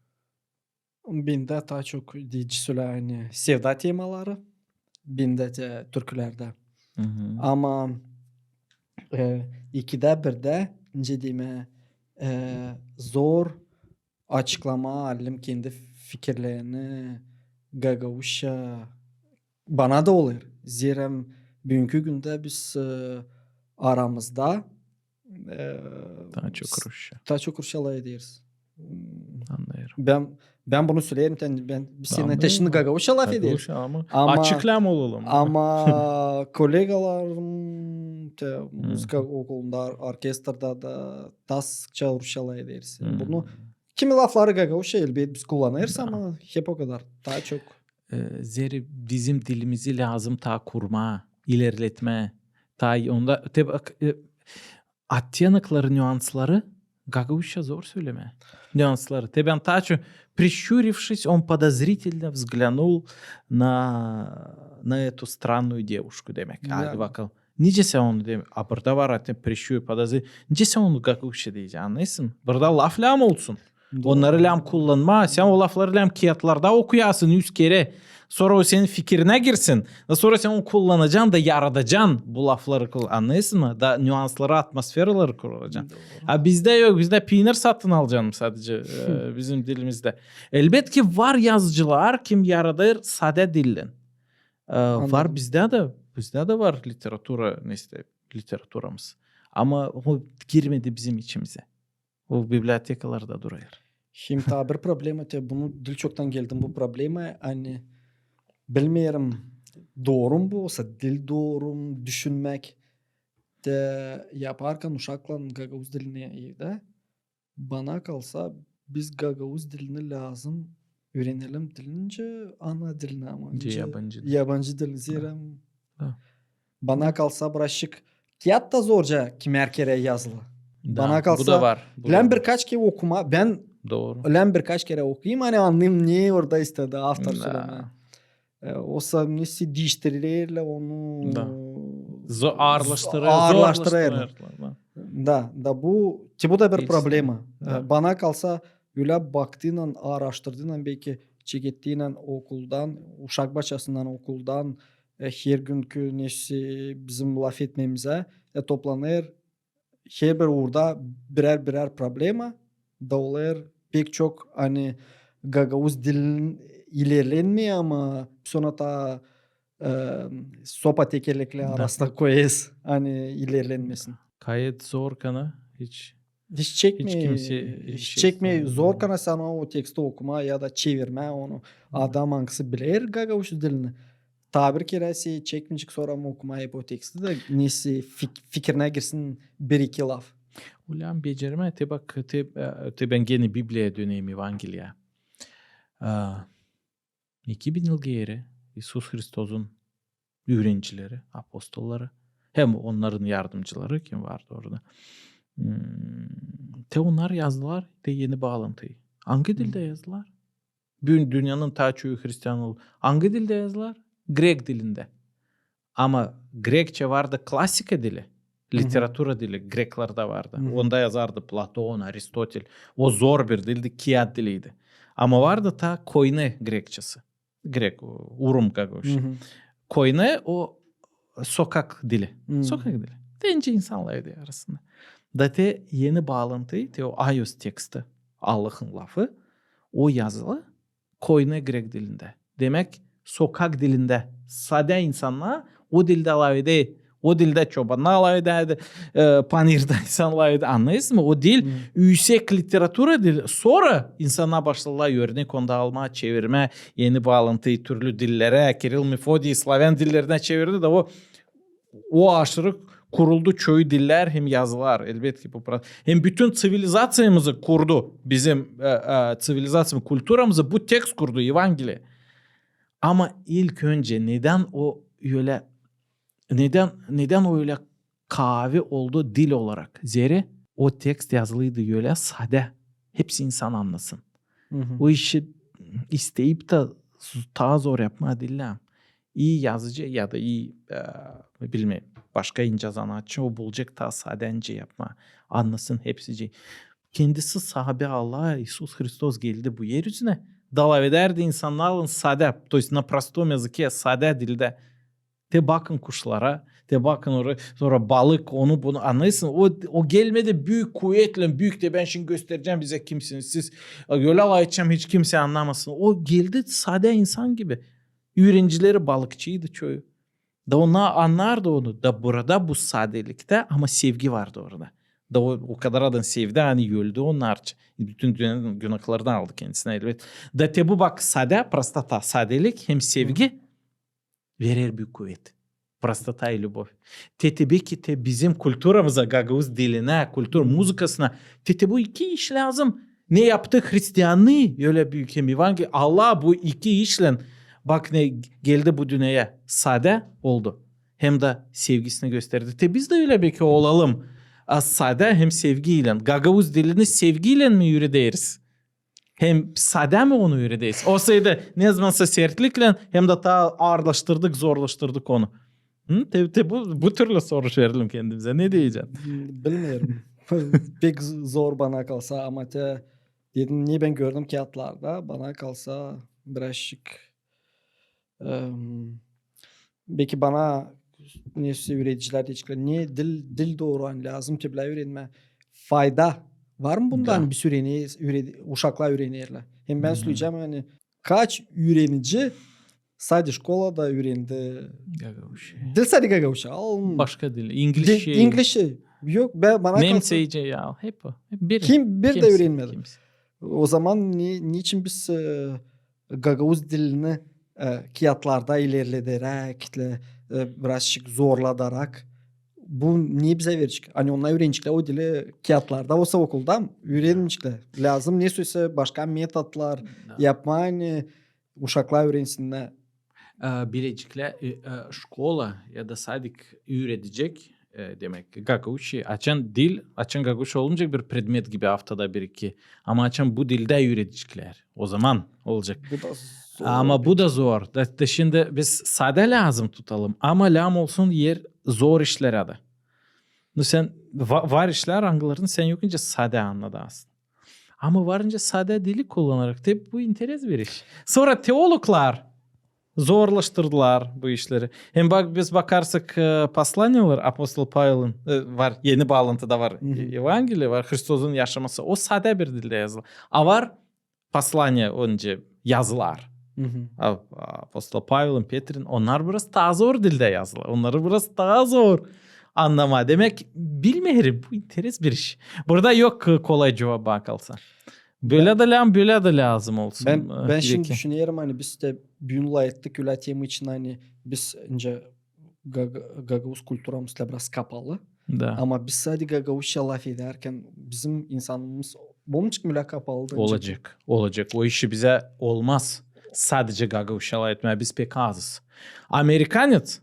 Binde daha çok diyicisi hani sevda temaları. Binde de türkülerde. Ama ikide birde ince diyeyim zor açıklama alim kendi fikirlerini gagavuşa bana da olur. Zira bugünkü günde biz aramızda daha çok Rusçalay ederiz. Anlıyorum. Ben bunu söyleyeyim. Biz senin teşini Gagavuş'a laf ederiz. Ama açıklam olalım. Ama kolegalarım müzik okulunda, orkestrada da tasça Rusçalay ederiz. Bunu kimi lafları Gagavuş'a elbette biz kullanırız ama hep o kadar. Daha çok. Zeri bizim dilimizi lazım ta kurma, ilerletme. Ta onda bak Atyanıkları nüansları Гагаузча зор söyleme. Нюансları. Ben тачу, прищурившись, он подозрительно взглянул на эту странную девушку demek. Hadi bakalım. Nice sen onu demek. Burada var hatta прищур подозрительно. Nice sen onu Гагаузча diyeceksin. Anlaysın? Burada laf lam olsun. Onları lam kullanma. Sen o lafları lam kağıtlarda okuyasın 100 kere. Sonra o senin fikrine girsin. Sonra sen onu kullanacaksın da yaratacaksın bu lafları. Anlıyorsun mu? Da nüansları, atmosferaları kuracaksın. Ha bizde yok. Bizde peynir satın alacaksın sadece bizim dilimizde. Elbet ki var yazıcılar kim yaratır sade dillen. Var bizde de var literatura neyse literaturamız. Ama o girmedi bizim içimize. O bibliotekalarda duruyor. Şimdi bir problema te bunu dil çoktan geldim bu problema hani bilmiyorum doğru mu bu olsa dil doğru mu düşünmek de yaparken uşakla Gagavuz dilini evde bana kalsa biz Gagavuz dilini lazım öğrenelim dilince ana dilini ama yabancı dil zirem bana kalsa bıraşık kağıt da zorca kimerkere yazılı. Bana kalsa bu da var. Lan birkaç kere okuma ben doğru. Lan birkaç kere okuyayım hani anlayayım niye orada istedi after söyleme. Olsa nesi değiştirirler onu ağırlaştırır. Da bu ki bu da bir problema. Bana kalsa öyle baktığıyla araştırdığıyla belki çekettiğiyle okuldan uşak başçasından okuldan her günkü nesi bizim laf etmemize toplanır. Her bir orada birer problema da olur. Pek çok hani Gagavuz dilinin ilerlenmiyor ama sonra da sopa tekerlekle arasında koyuz hani ilerlenmesin. Gayet zor kana hiç çekme zor kana sana o teksti okuma ya da çevirme onu adam hangisi bilir Gagavuz dilini. Tabir keresi çekmeyecek sonra mı okumayıp o teksti de nesi fikrine girsin bir iki laf. Ulan becerme te bak te ben gene Biblia'ya döneyim Evangeliya. 2000 yıl geri İsus Hristos'un öğrencileri, apostolları hem onların yardımcıları kim vardı orada. Te onlar yazdılar de yeni bağlantıyı. Hangi dilde yazdılar? Dünyanın taçoyu Hristiyan hangi dilde yazdılar? Grek dilinde. Ama Grekçe vardı klasika dili. Literatura dili Greklerde vardı. Onda yazardı Platon, Aristotel. O zor bir dildi, kağıt diliydi. Ama vardı ta koyne Grekçesi. Grek, Urum Gagavuz. Koyne o sokak dili. Sokak dili. Dence insanlardı arasında. Da te yeni bağlantıyı, te o Ayos teksti, Allah'ın lafı, o yazılı koyne Grek dilinde. Demek sokak dilinde sade insanlar o dilde alaydı. O dilde çobanlar alaydı. Panir'de insanlar alaydı. Anlayısın mı? O dil yüksek literatura dili. Sonra insanlar başladılar örnek onda alma, çevirme, yeni bağlantıyı türlü dillere, Kiril, Mefodi, Slaven dillerine çevirdi de o aşırı kuruldu çoğu diller hem yazılar elbette ki bu hem bütün sivilizasyamızı kurdu bizim sivilizasyamızı kültürümüzü bu tekst kurdu Evangeliya. Ama ilk önce neden o öyle kahve oldu dil olarak? Zeri o tekst yazılıydı öyle sade. Hepsi insan anlasın. O işi isteyip de daha zor yapma dillem. İyi yazıcı ya da iyi bilmem başka ince sanatçı o bulacak daha sadence yapma. Anlasın hepsici. Kendisi sahabe Allah İsus Hristos geldi bu yeryüzüne. Dalav ederdi insanların sade, то есть на простом языке, sade dilde. Te bakın kuşlara, te bakın oraya, sonra balık onu bunu anlayısın. O gelmedi büyük kuvvetle, büyük de ben şimdi göstereceğim bize kimsiniz siz. Öyle ayçam hiç kimse anlamasın. O geldi sade insan gibi. Öğrencileri balıkçıydı çoğu. Da onlar anlardı onu. Da burada bu sadelikte ama sevgi vardı orada. Da o kadar adam sevdi hani öldü onlar. Bütün dünyanın günahlardan aldı kendisine elbet. Da te bu bak sade, prostata, sadelik hem sevgi verir büyük kuvvet. Prostata и любовь. Tabii ki bizim kültürümüze, Gagavuz diline, kültür muzikasına bu iki iş lazım. Ne yaptı Hristiyanlığı öyle büyük hem Evangeliya. Allah bu iki işle bak ne geldi bu dünyaya sade oldu. Hem de sevgisini gösterdi. Biz de öyle belki olalım. sade hem sevgiyle. Gagavuz dilini sevgiyle mi öğretiyoruz? Hem sade mi onu öğretiyoruz? O sayede ne zamansa sertlikle hem de daha ağırlaştırdık, zorlaştırdık onu. Bu türlü soru verelim kendimize. Ne diyeceksin? Bilmiyorum. Pek zor bana kalsa ama dedim niye ben gördüm kağıtlarda bana kalsa birazcık belki bana neyse üreticiler diyecekler niye dil doğuran lazım ki bile öğrenme fayda var mı bundan Da. bir süreni uşaklar öğrenirler. Hem ben söyleyeceğim hani kaç öğrenici sadece şkolada öğrendi. Gagavuşi. Dil sadece Gagavuşa. Başka dil. İngilizce. İngilizce. Yok bana kalsa. Nemseyce ya. Hep o. Hep biri. Kim bir de Kimse, öğrenmedi. kimse. O zaman niçin biz Gagavuz dilini kağıtlarda ilerlederek birazcık zorladarak bu niye bize verecek? Hani onlar öğrencikler o dili kağıtlarda olsa okulda öğrenmişler. Lazım ne söylese başka metotlar yapma hani uşaklar öğrensinler. Bilecikle şkola ya da sadik öğretecek demek ki Gagavuşi açan dil açan Gagavuşi olmayacak bir predmet gibi haftada bir iki ama açan bu dilde öğretecekler o zaman olacak. Bu da zor. Ama bu da zor. Da şimdi biz sade lazım tutalım ama lam olsun yer zor işlere de. Sen var işler hangilerini sen yokunca sade anladın. Ama varınca sade dili kullanarak da bu interes bir iş. Sonra teologlar zorlaştırdılar bu işleri. Hem biz bakarsak paslanyalar Apostol Pavl'ın var yeni bağlantıda var. Evangeliye var Hristosun yaşaması o sade bir dilde yazılı. A var послання önce yazılar. Apostol Pavl'ın Petr'in onlar biraz daha zor dilde yazılı. Onları biraz daha zor anlama. Demek bilmeyelim bu interes bir iş. Burada yok kolay cevaba kalsa. Böyle de lazım olsun. Ben şimdi düşünüyorum hani biz de bununla ettik üretim için hani biz önce Gagavuz kültürümüzle biraz kapalı. Da. Ama biz sadece Gagavuzca laf ederken bizim insanımız bomçuk müla kapalı. Olacak. O işi bize olmaz. Sadece Gagavuzca etmeye biz pek azız. Amerikanец,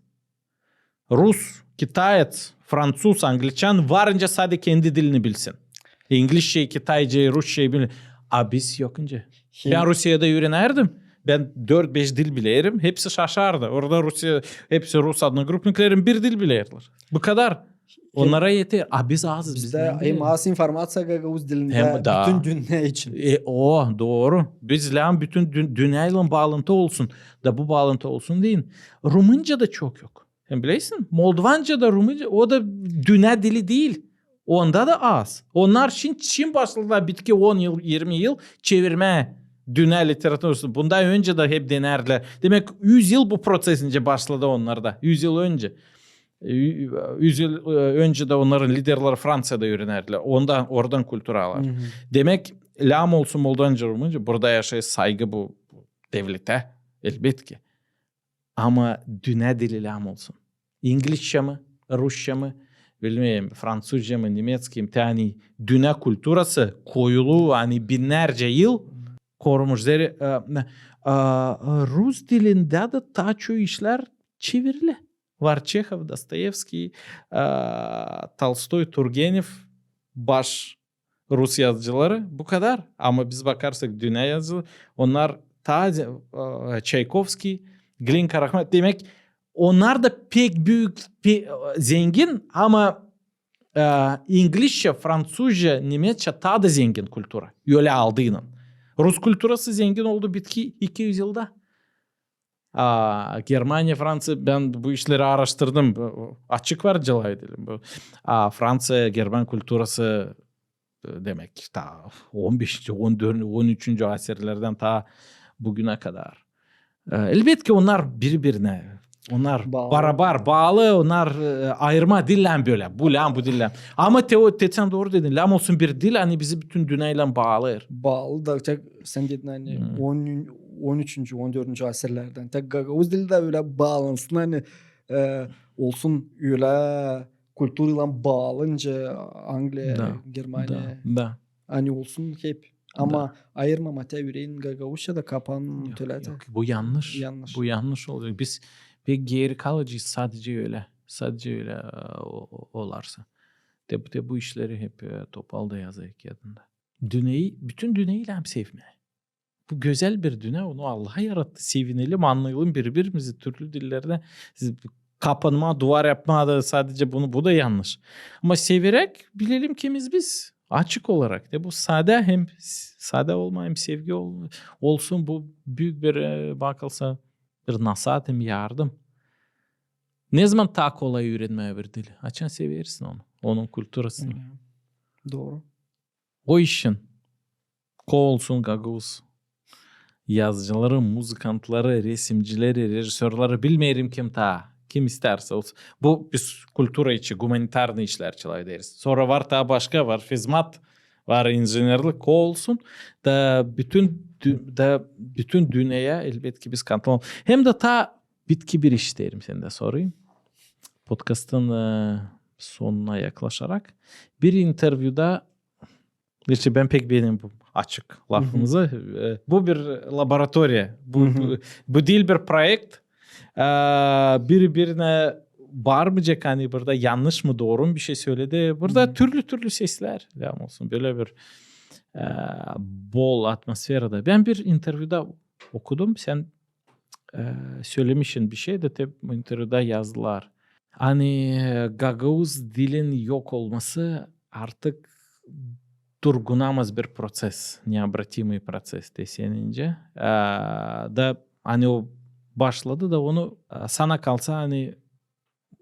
Rus, Kitayet, Fransız, Angliçan varınca sadece kendi dilini bilsin. İngilizce, Kitayca, Rusçayı bilin. Biz yokunca. Ben Rusya'da öğrenirdim. Ben 4-5 dil bilirim. Hepsi şaşardı. Orada Rusya, hepsi Rus adına grupniklerin bir dil bilirler. Bu kadar. Onlara yeter. Biz azız. Bizde hem az informasya Gagavuz dilinde bütün dünya için. Doğru. Biz bütün dünyayla bağlantı olsun. Da bu bağlantı olsun değil. Rumunca da çok yok. Hem bilirsin. Moldovanca da Rumunca. O da dünya dili değil. Onda da az. Onlar Çin başladılar bitki 10 yıl 20 yıl çevirme dünya literatürü. Bundan önce de hep denerler. Demek 100 yıl bu prosesince başladı onlarda. 100 yıl önce. 100 yıl önce de onların liderleri Fransa'da öğrenirler. Oradan kültür alır. Demek lam olsun Moldovanca Rumunca burada yaşaya saygı bu devlete elbet ki. Ama dünya dili lam olsun. İngilizce mi? Rusça mı? Bilmiyorum Fransızca mı, Nemецki mi? Yani dünya kültürası koyulu hani binlerce yıl korumuş. Rus dilinde de daha çok işler çevirili. Var Çehov, Dostoyevski, Tolstoy, Turgenev baş Rus yazıcıları bu kadar. Ama biz bakarsak dünya yazıcıları onlar Çaykovski, Glinka Rahmet demek onlar da pek büyük zengin ama İngilizce, Fransızca, Nemçe daha da zengin kültüre. Öyle aldığının. Rus kültürası zengin oldu bitki 200 yılda. Germanya, Fransa ben bu işleri araştırdım. Açık var cevap edelim. Fransa, German kültürası demek ta 15. 14. 13. asırlardan ta bugüne kadar. Elbette ki onlar birbirine onlar beraber bağlı, onlar ayırma dille böyle. Bu lam bu dille. Ama sen doğru dedin. Lam olsun bir dil hani bizi bütün dünyayla bağlar. Bağlı da sen dedin hani 13. 14. asırlardan. Tek Gagavuz dili de öyle bağlansın hani olsun öyle kültürle bağlanınca Anglia, Germanya. Da. Hani olsun hep. Ama ayırmamata yüreğin Gagavuzca da kapan tölete. Bu yanlış. Bu yanlış olacak. Biz pek geri kalacağız sadece öyle. Sadece öyle olarsa. De bu işleri hep Topal'da yazıyor adında. Bütün dünyayı hem sevme. Bu güzel bir dünya, onu Allah yarattı. Sevinelim, anlayalım birbirimizi türlü dillerde. Kapanma, duvar yapma da sadece bu da yanlış. Ama severek bilelim kimiz biz. Açık olarak. Bu sade olma hem sevgi olsun. Bu büyük bir bakılsa bir nasihat hem yardım. Ne zaman daha kolay öğrenmeye bir dili? Açan seversin onu. Onun kültürasını. Doğru. O işin olsun Gagavuz. Yazıcıları, muzikantları, resimcileri, rejisörleri bilmeyelim kim isterse olsun. Bu biz kültüra içi, humanitarny işler çalay deriz. Sonra var daha başka var, hizmet var, injinerlik olsun da bütün dünyaya elbette biz kanıtlamam. Hem de bitki bir iş derim sen de sorayım. Podcast'ın sonuna yaklaşarak bir interview'da ben pek beğendim bu açık lafımızı. Bu bir laboratuvarya. Bu değil bir projekt. Birbirine bağırmayacak hani burada yanlış mı doğru mu bir şey söyledi. Burada türlü sesler olsun. Böyle bir bol atmosferde. Ben bir interview'da okudum. Sen söylemişsin bir şey de bu interview'da yazdılar. Hani Gagavuz dilin yok olması artık durgunamaz bir proses, необратимый процесс desenince. Da hani o başladı da onu sana kalsa hani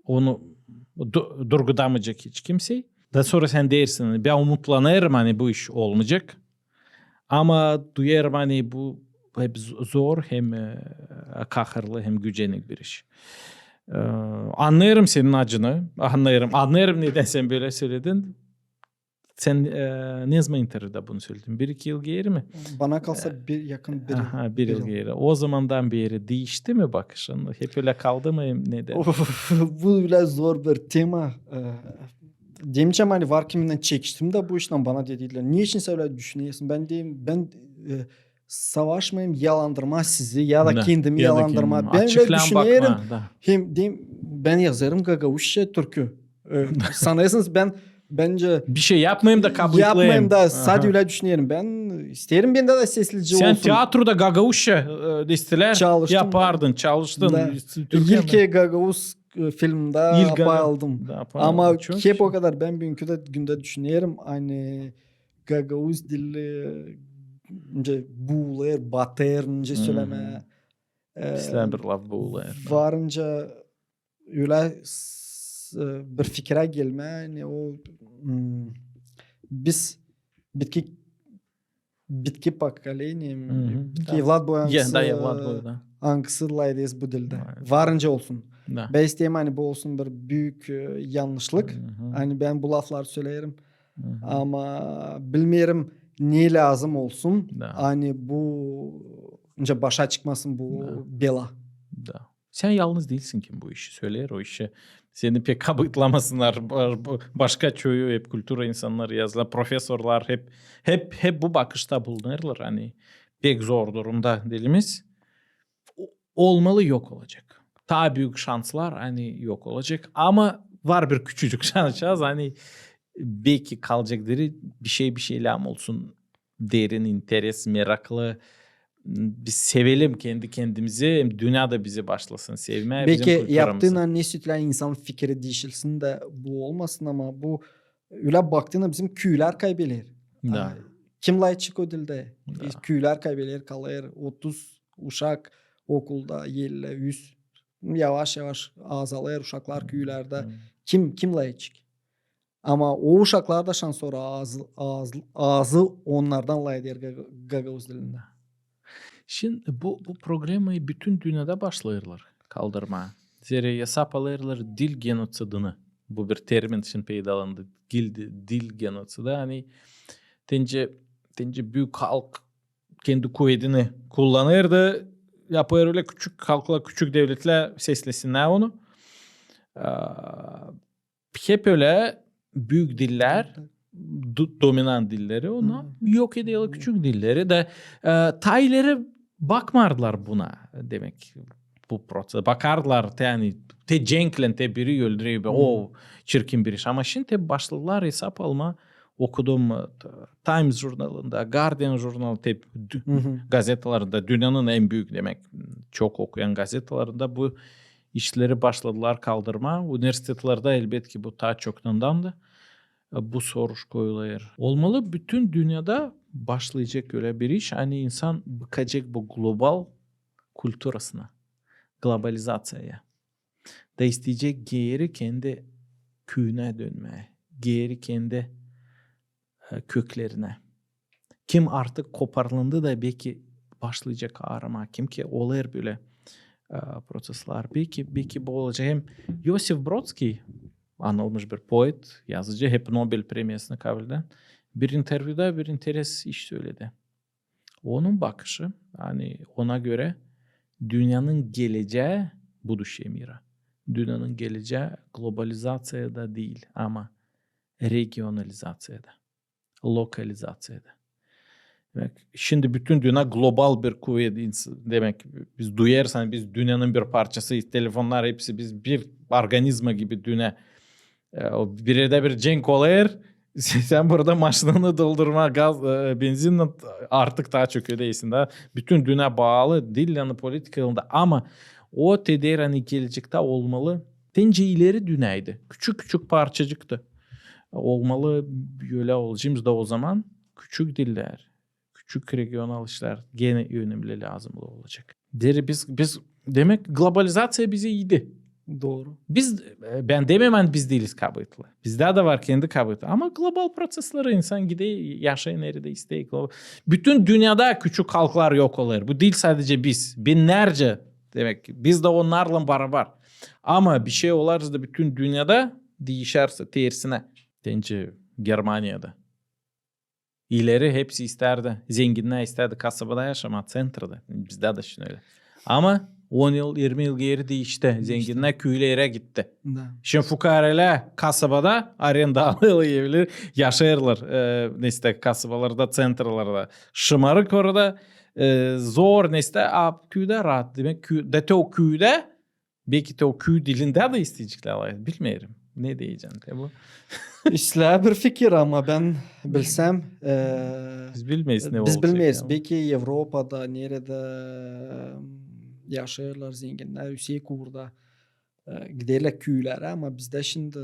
onu durgulamayacak hiç kimse. Da sonra sen dersin hani ben umutlanırım hani bu iş olmayacak. Ama duyarım hani bu hep zor hem kahırlı hem gücenik bir iş. Anlarım senin acını. Anlarım neden sen böyle söyledin. Sen ne zaman interview'da bunu söyledin? 1-2 yıl geri mi? Bana kalsa yakın bir yıl geri. O zamandan beri değişti mi bakışın? Hep öyle kaldı mı? Neden? Bu biraz zor bir tema. Demeyeceğim hani var kiminden çekiştim de bu işten bana dediler. Niçin öyle düşünüyorsun? Ben savaşmayayım, yalandırma sizi ya da kendimi yalandırma. Ben öyle düşünüyorum. Hem ben yazarım Gagavuzca türkü. Sanıyorsunuz bence bir şey yapmayayım da kabul etmeyeyim. Yapmayayım da sadece öyle düşünüyorum. Ben isterim ben de seslici olsun. Sen tiyatroda Gagavuzca listeler yapardın, çalıştın. İlk Gagavuz filmde bayıldım. Ama hep o kadar ben günde düşünüyorum. Hani Gagavuz dili buğulayır, batır, söyleme. Bizler bir laf buğulayır. Varınca öyle bir fikre gelme. Yani o biz bitki pakaleyniyim. Bitki evlat boyangısı hangisi laydıyız bu dilde. Varınca olsun. Ben isteyeyim hani bu olsun bir büyük yanlışlık. Hani ben bu laflar söylerim. Ama bilmiyorum ne lazım olsun. Hani bu başa çıkmasın bu bela. Sen yalnız değilsin kim bu işi söyler o işi. Seni pek kabıtlamasınlar. Başka çoğu hep kültüra insanları yazılar. Profesörler hep bu bakışta bulunurlar. Hani pek zor durumda dilimiz. Olmalı yok olacak. Daha büyük şanslar hani yok olacak. Ama var bir küçücük şans. Hani belki kalacak deri bir şeyler olsun. Derin, interes, meraklı. Biz sevelim kendi kendimizi. Dünyada bizi başlasın sevmeye. Belki yaptığına ne sütülen insan fikri değişilsin de bu olmasın ama bu öyle baktığında bizim köyler kaybelir. Kim layık o dilde? Köyler kaybelir kalır. 30 uşak okulda 50 100 yavaş azalır uşaklar köylerde. Kim layık? Ama o uşaklarda şans sonra ağzı onlardan layık Gagavuz dilinde. Şimdi bu programı bütün dünyada başlayırlar kaldırmaya. Zira hesap alırlar dil genosidini. Bu bir termin için peydalandı. Dil genosidi. Hani tence büyük halk kendi kuvvetini kullanırdı. Yapıyor öyle küçük halkla, küçük devletler seslesinler onu. Hep öyle büyük diller, dominant dilleri ona yok ediyorlar küçük dilleri de tayları bakmarlar buna demek. bu proses. Bakardılar yani te cenklen te biri öldürüyor. O çirkin bir iş. Ama şimdi başladılar hesap alma. Okudum Times jurnalında, Guardian jurnalında, gazetelerinde, dünyanın en büyük demek çok okuyan gazetelerinde bu işleri başladılar kaldırma. Üniversitelerde elbet ki bu ta çoktandandı. Bu soruş koyulur. Olmalı bütün dünyada başlayacak öyle bir iş. Hani insan bakacak bu global kulturasına, globalizasyaya. Da isteyecek geri kendi köyüne dönmeye, geri kendi köklerine. Kim artık koparlandı da belki başlayacak arama. Kim ki olur böyle prosesler. Belki bu olacak. Hem Yosif Brodsky, anılmış bir poet, yazıcı, hep Nobel premiyasını kabul eden bir interviewda bir interes iş söyledi. Onun bakışı, hani ona göre dünyanın geleceği bu düşemira. Dünyanın geleceği globalizasyada değil ama regionalizasyada, lokalizasyada. Demek, şimdi bütün dünya global bir kuvvet demek. Biz duyarsan biz dünyanın bir parçasıyız. Telefonlar hepsi biz bir organizma gibi dünya. Birde bir cenk olur. Sen burada maşınını doldurma, gaz, benzinle artık daha çok ödeysin. Da. Bütün dünya bağlı, dil yanı politika yolunda. Ama o teder hani gelecekte olmalı. Bence ileri dünyaydı. Küçük parçacıktı. Olmalı öyle olacağımız da o zaman küçük diller, küçük regional işler gene önemli lazım olacak. Biz demek globalizasyon bize iyiydi. Doğru. Ben demem biz değiliz kabıtlı. Bizde de var kendi kabıtlı. Ama global prosesleri insan gidiyor yaşayın nerede isteği. Bütün dünyada küçük halklar yok olur. Bu değil sadece biz. Binlerce demek. Biz de onlarla beraber. Ama bir şey olarsa da bütün dünyada değişerse tersine. Bence Germanya'da. İleri hepsi isterdi. Zenginler isterdi kasabada yaşamak, center'da. Bizde de şimdi öyle. Ama 10 yıl, 20 yıl geri değişti. Zenginler köylere gitti. Da. Şimdi fukareler kasabada arendalı evler yaşayırlar. Neyse kasabalarda, center'larda. Şımarık orada zor neyse köyde rahat demek. De o köyde belki de o köy dilinde de isteyecekler. Bilmiyorum. Ne diyeceğim bu? İşler bir fikir ama ben bilsem biz bilmeyiz ne biz olacak. Bilmeyiz. Belki Avrupa'da nerede yaşayırlar zenginler Hüseyin Uğur'da giderler köylere ama bizde şimdi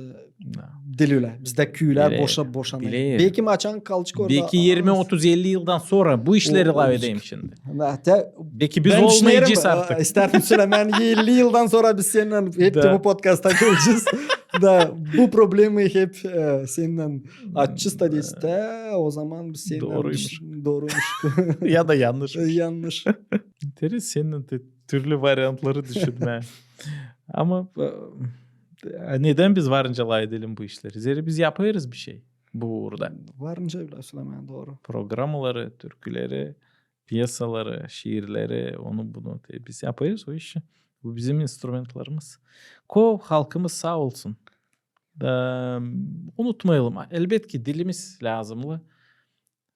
deliyorlar. Bizde köyler boşa. Belki maçan kalacak orada. Belki 20 30 50 yıldan sonra bu işleri ilave edeyim şimdi. Hatta belki biz olmayacağız artık. İsterdim Süleyman 50 yıldan sonra biz seninle hep bu podcast'a geleceğiz. Da bu problemi hep seninle açacağız da işte o zaman biz seninle doğruymuş. Ya da yanlış. Yanlış. Senin de türlü varyantları düşünme. Ama neden biz varınca edelim bu işleri? Zira biz yaparız bir şey bu uğurda. Varınca öyle Süleyman doğru. Programları, türküleri, piyasaları, şiirleri, onu bunu biz yaparız o işi. Bu bizim instrumentlarımız. Halkımız sağ olsun. Unutmayalım. Elbet ki dilimiz lazımlı.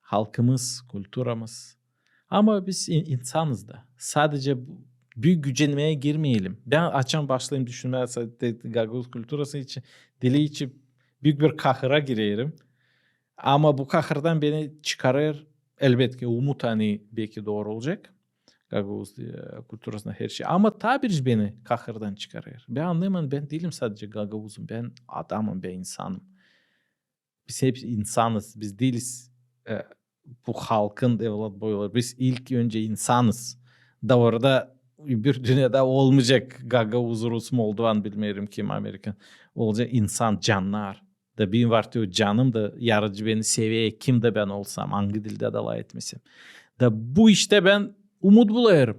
Halkımız, kültürümüz. Ama biz insanız da. Sadece büyük gücenmeye girmeyelim. Ben açan başlayayım düşünmeye Gagavuz kültürası için, dili için büyük bir kahıra girerim. Ama bu kahırdan beni çıkarır. Elbet ki umut hani belki doğru olacak. Gagavuz kültürasında her şey. Ama tabir beni kahırdan çıkarır. Ben anlayamam. Ben değilim sadece Gagavuz'um. Ben adamım, ben insanım. Biz hep insanız. Biz değiliz bu halkın evlat boyları. Biz ilk önce insanız. Da orada bir dünyada olmayacak Gagavuz, Rus, Moldovan bilmiyorum kim Amerikan. Olacak insan, canlar. Da benim var diyor canım da yarıcı beni seviye kim de ben olsam hangi dilde dala etmesem. Da bu işte ben umut buluyorum.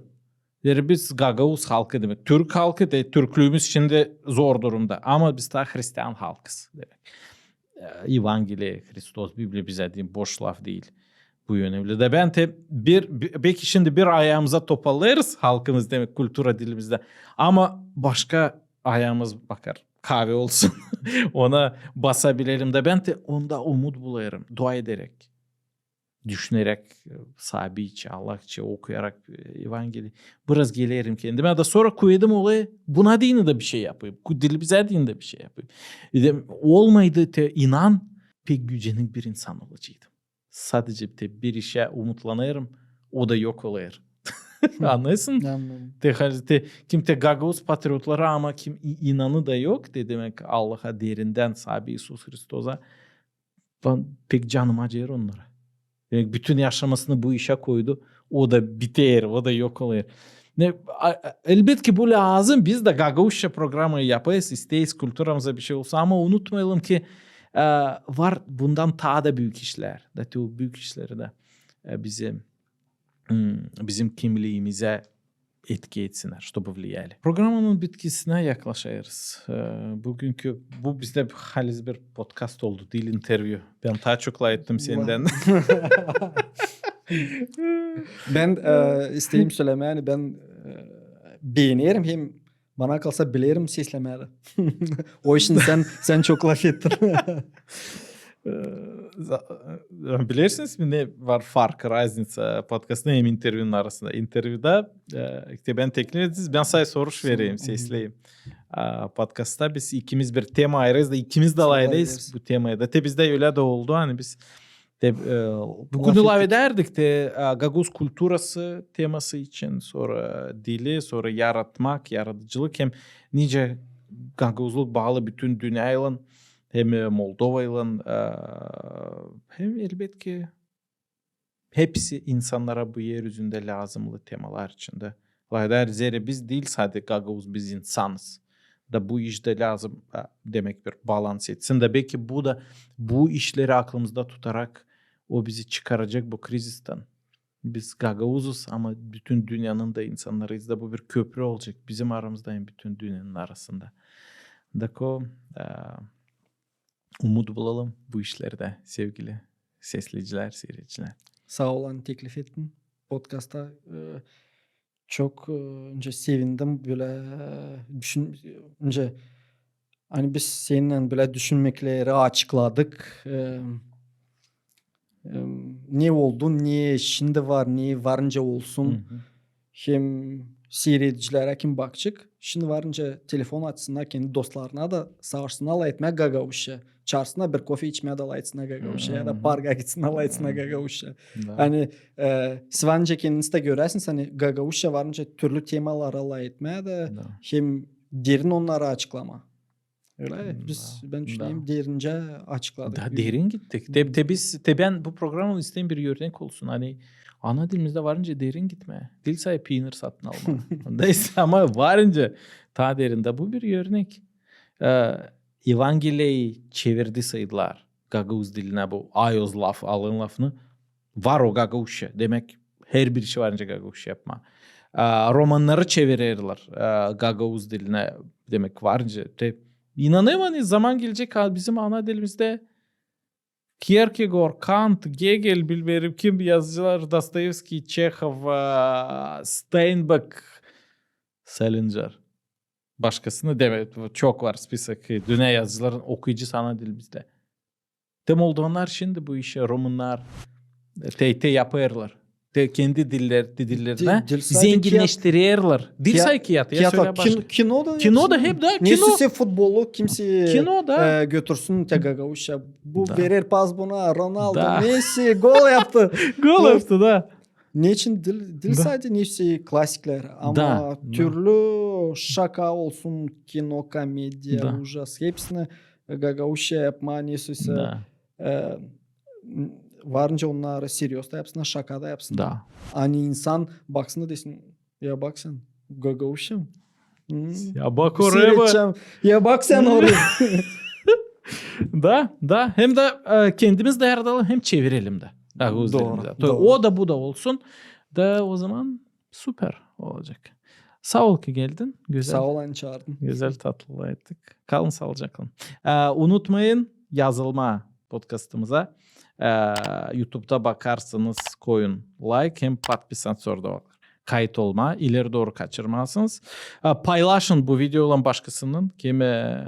Yani biz Gagavuz halkı demek. Türk halkı de Türklüğümüz şimdi zor durumda. Ama biz daha Hristiyan halkız demek. Evangeli, Hristos, Bibli bize değil, boş laf değil. Bu önemli. De ben de belki şimdi bir ayağımıza toparlarız halkımız demek kültüra dilimizde. Ama başka ayağımız bakar. Kahve olsun. Ona basabilelim de ben de onda umut buluyorum. Dua ederek. düşünerek sabiçe, Allahça okuyarak evangeli biraz gelirim kendime de sonra koydum olayı buna dini de bir şey yapayım. Dilimize dini de bir şey yapayım. Olmaydı te inan pek gücenin bir insan olacaktım. Sadece bir işe umutlanırım o da yok olayır. Anlıyorsun? Kim te Gagavuz patriotları ama kim inanı da yok de demek Allah'a derinden sabi İsus Hristos'a ben pek canım acır onlara. Yani bütün yaşamasını bu işe koydu. O da biter, o da yok oluyor. Elbette ki bu lazım. Biz de Gagavuzca programı yapayız. İsteyiz kültürümüze bir şey olsa ama unutmayalım ki var bundan daha da büyük işler. O büyük işleri de bizim kimliğimize etki etsinler, чтобы влияли. Programın bitkisine yaklaşıyoruz. Bugünkü bu bizde halis bir podcast oldu, değil interview. Ben daha çok ettim senden. Ben isteyeyim söylemeye yani ben beğenirim hem bana kalsa bilirim seslemeyi. O işin sen çok laf ettin. Bilirsiniz mi ne var fark, raznica podcast'ın hem interview'un arasında? Interview'da işte ben teklif ediniz, ben size soruş vereyim, sesleyeyim. Podcast'ta biz ikimiz bir tema ayırırız da ikimiz de alayındayız bu temaya da. Te bizde öyle de oldu hani biz bugün ilave ederdik de Gagavuz kulturası teması için sonra dili, sonra yaratmak, yaratıcılık hem nice Gagavuzluk bağlı bütün dünyayla hem Moldova'yla hem elbette ki hepsi insanlara bu yeryüzünde lazımlı temalar içinde. Layder zere biz değil sadece Gagavuz biz insanız. Da bu işte lazım demek bir balans etsin de belki bu da bu işleri aklımızda tutarak o bizi çıkaracak bu krizisten. Biz Gagavuzuz ama bütün dünyanın da insanlarıyız da bu bir köprü olacak. Bizim aramızda hem bütün dünyanın arasında. Dako umut bulalım bu işlerde sevgili sesleyiciler, seyirciler. Sağ olun teklif ettin. Podcast'ta çok önce sevindim böyle önce hani biz seninle böyle düşünmekleri açıkladık. Ne oldu, niye şimdi var, niye varınca olsun. Hem seyredicilere kim bakacak. Şimdi varınca telefon açsınlar kendi dostlarına da savaşsınlar etmeye Gagavuzca. Çağırsınlar bir kofe içmeye de etsinler Gagavuzca ya da parka gitsinler etsinler Gagavuzca. Hani sıvanca kendiniz de görersiniz hani Gagavuzca varınca türlü temalara etmeye de hem derin onlara açıklama. Öyle ben düşüneyim derince açıkladık. Daha derin gittik. Ben bu programın isteyen bir örnek olsun. Hani ana dilimizde varınca derin gitme. Dil sahibi peynir satın alma. Neyse ama varınca daha derinde bu bir örnek. Evangeliyi çevirdi sayıdılar. Gagavuz diline bu ayoz laf, alın lafını. Var o Gagavuzca. Demek her bir şey varınca Gagavuzca yapma. Romanları çevirirler Gagavuz diline. Demek varınca. İnanıyorum hani zaman gelecek bizim ana dilimizde Kierkegaard, Kant, Hegel bilmiyorum kim yazıcılar Dostoyevski, Çehov, Steinbeck, Salinger. Başkasını demek çok var spisak. Dünya yazıcıların okuyucu ana dilimizde. Tem olduğunlar şimdi bu işe romanlar te yaparlar. Kendi dillerine zenginleştirirler. Dil saykiyatı ya söyle başka. Kino da hep de. Kimse futbolu, kimse götürsün te Gagavuzca. Bu verir pas buna Ronaldo, Messi gol yaptı. Gol yaptı da. Niçin dil sadece nefsi klasikler ama türlü şaka olsun, kino, komedya, ужас hepsini Gagavuzca yapma nefsi varınca onlar serios da yapsınlar, şaka da yapsınlar. Hani insan baksın da desin, ya bak sen Gagavuzca mı? Ya bak oraya bak. Ya bak sen oraya. Da hem de kendimiz de yaratalım hem çevirelim de. Doğru. O da bu da olsun. Da o zaman süper olacak. Sağ ol ki geldin. Güzel. Sağ ol çağırdın. Güzel tatlı ettik. Kalın sağlıcakla. Unutmayın yazılma podcastımıza. YouTube'da bakarsanız koyun like hem подписаться orada var. Kayıt olma. İleri doğru kaçırmazsınız. Paylaşın bu videoyla başkasının. Kimi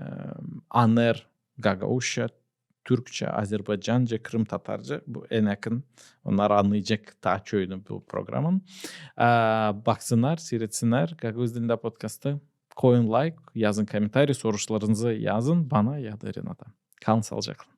anlar Gagavuzca Türkçe, Azerbaycanca, Kırım Tatarca bu en yakın. Onlar anlayacak taçöyünü bu programın. Baksınlar, seyretsinler. Gagavuz dilinde podcast'ı. Koyun like, yazın komentarı, sorularınızı yazın bana ya da Renat'a. Kalın sağlıcakla.